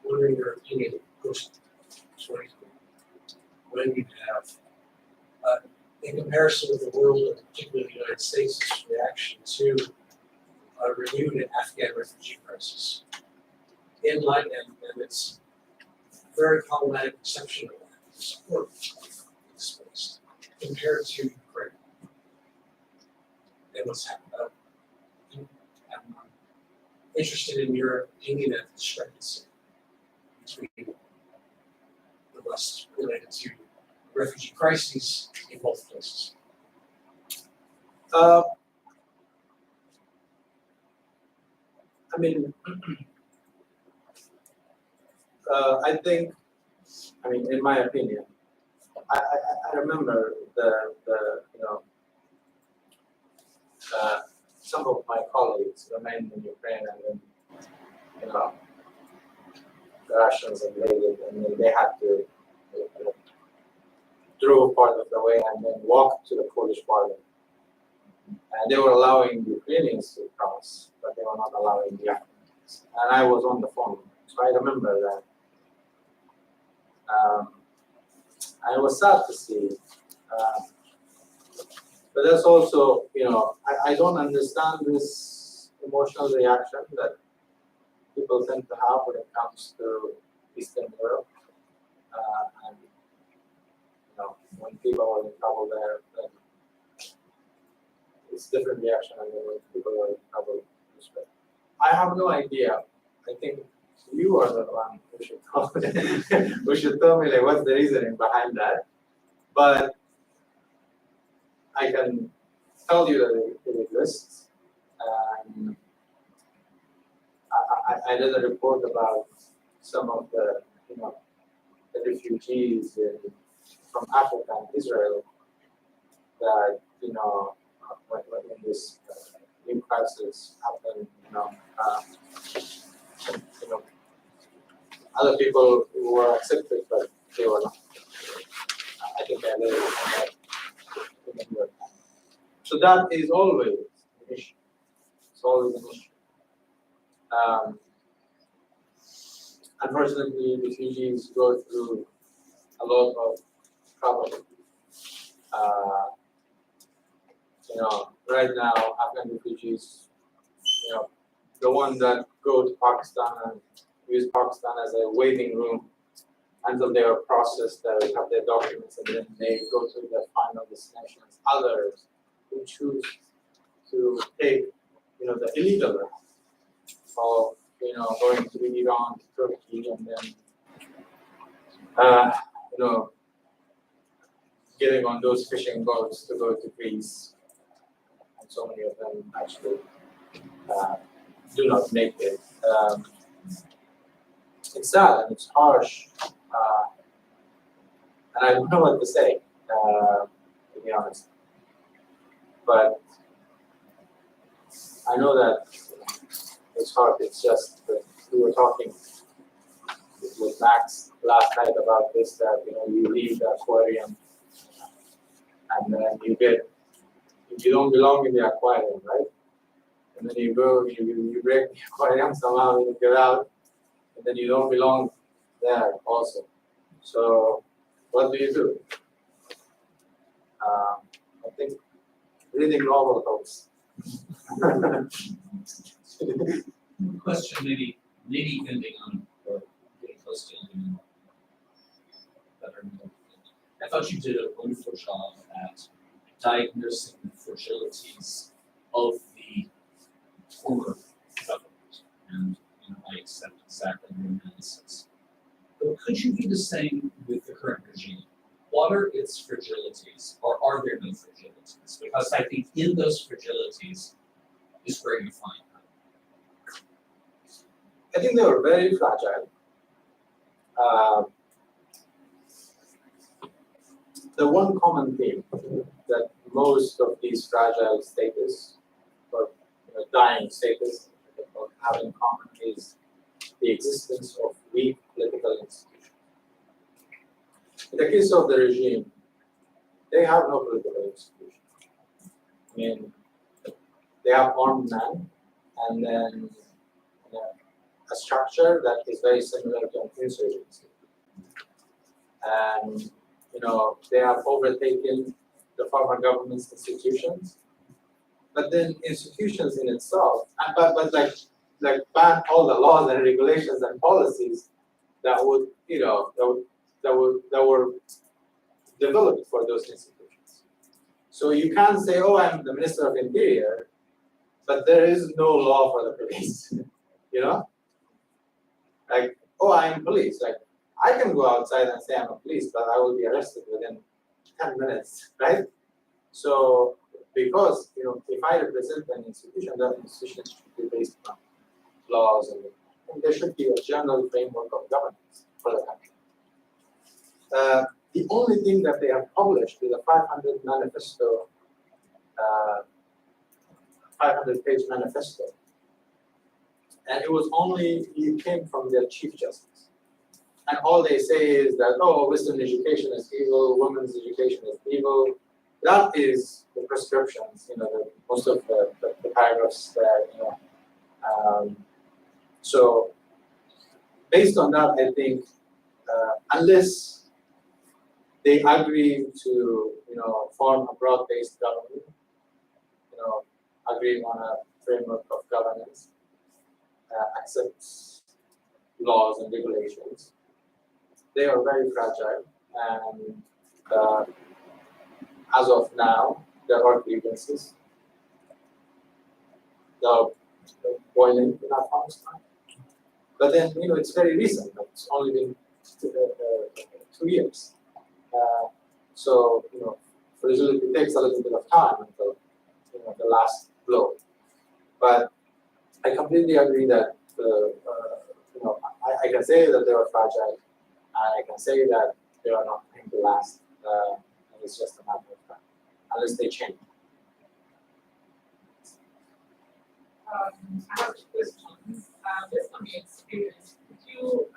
wondering your opinion post-2020, when you have, in comparison with the world, and particularly the United States' reaction to a renewed Afghan refugee crisis, in light and its very problematic perception of the support displaced, compared to Ukraine. And what's happened. I'm interested in your opinion of the discrepancy between the West related to refugee crises in both places.
I think, in my opinion, I remember some of my colleagues remained in Ukraine, and then the Russians invaded, and then they had to drove part of the way and then walk to the Polish border. And they were allowing the Ukrainians to cross, but they were not allowing the Afghans. And I was on the phone, so I remember that. I was sad to see. But that's also, I don't understand this emotional reaction that people tend to have when it comes to Eastern Europe. And when people are in trouble there, then it's different reaction than when people are in trouble this way. I have no idea. I think you are the one who should tell me, who should tell me like what's the reasoning behind that. But I can tell you that it exists. I did a report about some of the the refugees from Africa and Israel that when this new crisis happened, other people who were accepted, but they were not. I think I live in the New York Times. So that is always an issue. It's always an issue. Unfortunately, refugees go through a lot of trouble. Right now, Afghan refugees, the ones that go to Pakistan and use Pakistan as a waiting room until they are processed, they have their documents, and then they go to their final destinations. Others who choose to take, the illegal route of, going to Iran, to Turkey, and then, getting on those fishing boats to go to Greece. And so many of them actually do not make it. It's sad and it's harsh, and I don't know what to say, to be honest. But I know that it's hard. It's just that we were talking with Max last night about this, that you leave the aquarium and then you don't belong in the aquarium, right? And then you go, you break the aquarium somehow, you get out, and then you don't belong there also. So what do you do? I think reading novel helps.
Question maybe ending on, or getting close to ending on better note. I thought you did a wonderful job at diagnosing the fragilities of the former government, and I accept exactly your analysis. But could you do the same with the current regime? What are its fragilities, or are there no fragilities? Because I think in those fragilities is where you find them.
I think they were very fragile. The one common theme that most of these fragile status or dying status have in common is the existence of weak political institutions. In the case of the regime, they have no political institution. I mean, they have armed men and then a structure that is very similar to an insurgency. And they have overtaken the former government's institutions, but then institutions in itself, but like ban all the laws and regulations and policies that would that were developed for those institutions. So you can't say, oh, I'm the Minister of Interior, but there is no law for the police. Like, oh, I'm police. Like, I can go outside and say I'm a police, but I will be arrested within 10 minutes, right? So, because, if I represent an institution, that institution should be based on laws and there should be a general framework of governance for the country. The only thing that they have published is a 500 manifesto, 500-page manifesto. And it came from their Chief Justice. And all they say is that, oh, Western education is evil, women's education is evil. That is the prescriptions, most of the paragraphs there, So, based on that, I think, unless they agree to, form a broad-based government, agreeing on a framework of governance, accepts laws and regulations, they are very fragile, and as of now, there are grievances. They are boiling in Afghanistan. But then, it's very recent. It's only been 2 years. So, fragility takes a little bit of time until, the last blow. But I completely agree that, I can say that they are fragile. I can say that they are not going to last. And it's just a matter of time, unless they change.
I have two questions. Based on your experience, could you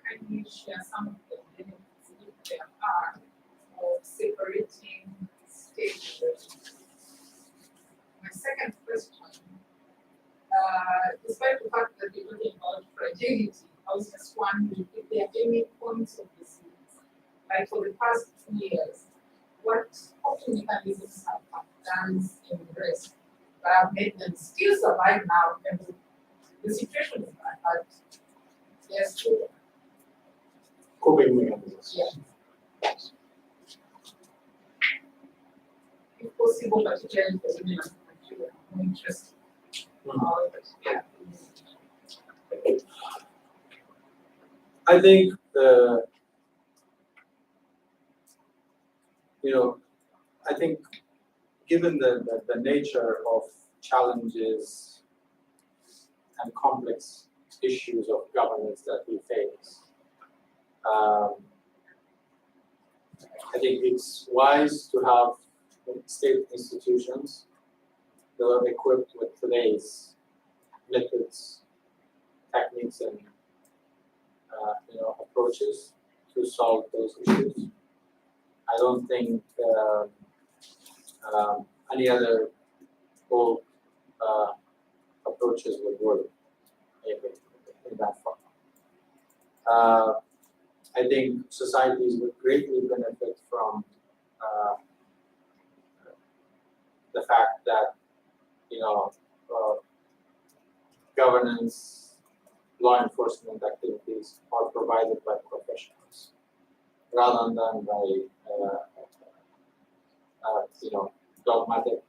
kindly share some of the benefits, if there are, of separating state and religion? My second question, despite the fact that you're talking about fragility, I was just wondering if there are any points of disease, like for the past 2 years, what coping mechanisms have Afghans embraced that have made them still survive now, and the situation is bad, but they're still.
coping mechanisms.
If possible, particularly for women of Nigeria, I'm interested. Yeah.
I think I think given the nature of challenges and complex issues of governance that we face, I think it's wise to have state institutions that are equipped with today's methods, techniques, and approaches to solve those issues. I don't think any other old approaches would work in that form. I think societies would greatly benefit from the fact that governance, law enforcement activities are provided by professionals rather than by dogmatic,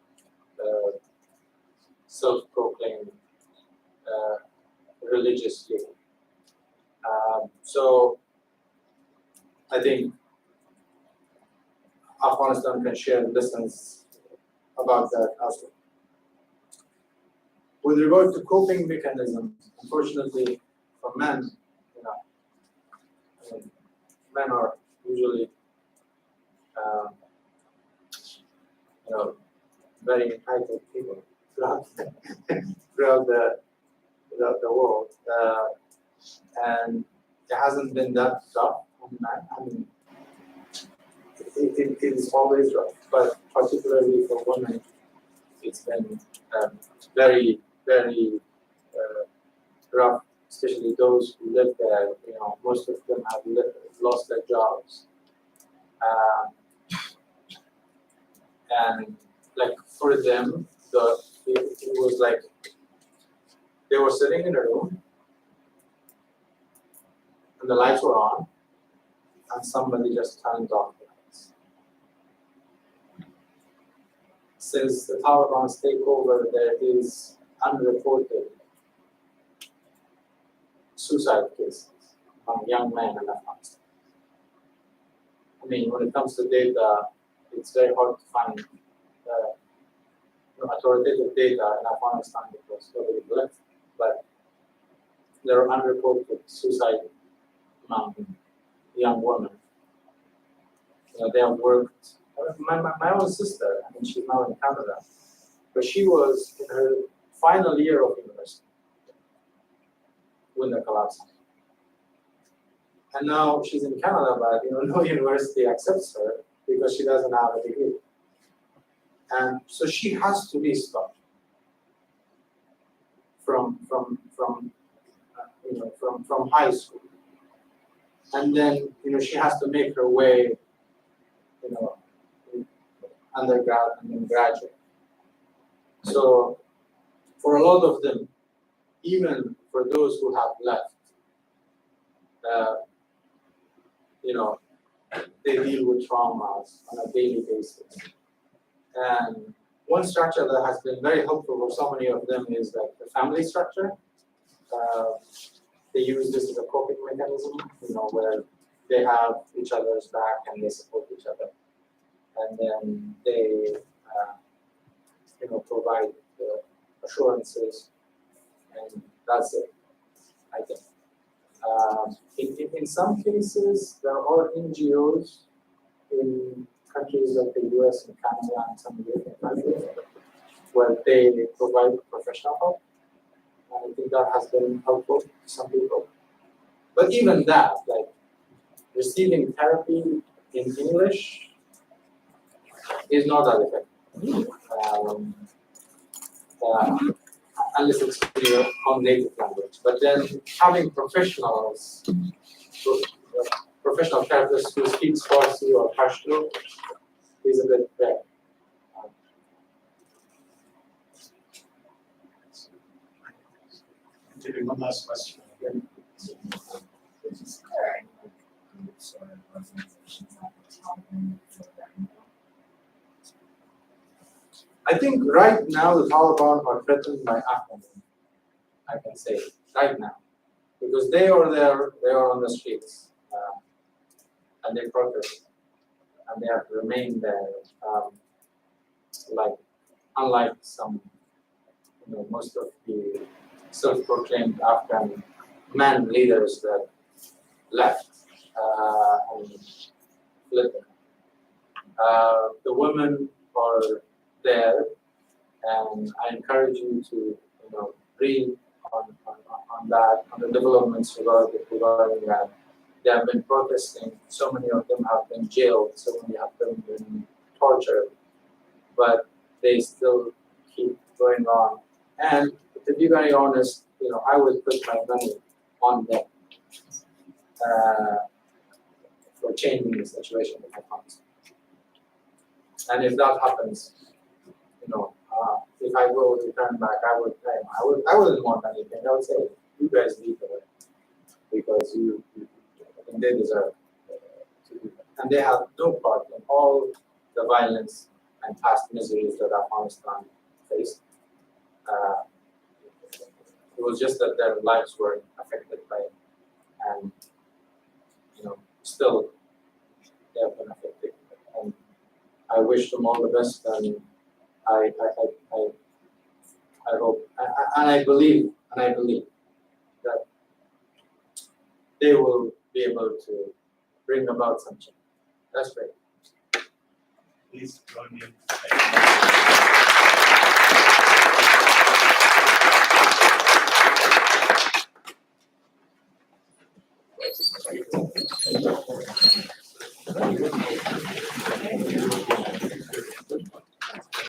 self-proclaimed religious leader. So I think Afghanistan can share lessons about that as well. With regard to coping mechanisms, unfortunately for men, men are usually very entitled people throughout the world, and it hasn't been that tough on men. I mean, it is always rough, but particularly for women, it's been very, very rough, especially those who live there. Most of them have lost their jobs. And like for them, it was like they were sitting in a room and the lights were on and somebody just turned off the lights. Since the Taliban's takeover, there is unreported suicide cases among young men in Afghanistan. I mean, when it comes to data, it's very hard to find authoritative data in Afghanistan because nobody left, but there are unreported suicide among young women. They have worked. My own sister, I mean, she's now in Canada, but she was in her final year of university when the collapse happened. And now she's in Canada, but no university accepts her because she doesn't have a degree. And so she has to be stopped from high school. And then she has to make her way undergrad and then graduate. So for a lot of them, even for those who have left, they deal with traumas on a daily basis. And one structure that has been very helpful for so many of them is like the family structure. They use this as a coping mechanism, where they have each other's back and they support each other. And then they, provide assurances, and that's it, I think. In some cases, there are NGOs in countries like the US and Canada and some European countries where they provide professional help. And I think that has been helpful to some people. But even that, like receiving therapy in English is not that effective. Unless it's your own native language. But then having professional therapists who speak Farsi or Pashto is a bit rare.
Maybe one last question.
I think right now the Taliban are threatened by Afghanistan. I can say right now, because they are there, they are on the streets, and they protest, and they have remained there, like unlike some, most of the self-proclaimed Afghan men leaders that left and fled. The women are there, and I encourage you to, read on that, on the developments regarding that. They have been protesting. So many of them have been jailed. So many of them have been tortured, but they still keep going on. And to be very honest, I would put my money on them for changing the situation in Afghanistan. And if that happens, if I go to turn back, I wouldn't want anything. I would say, you guys leave the way, because and they deserve to do that. And they have no part in all the violence and past miseries that Afghanistan faced. It was just that their lives were affected by it, and still they have been affected. And I wish them all the best, and I hope, and I believe that they will be able to bring about some change. That's great.
Please join me in thanking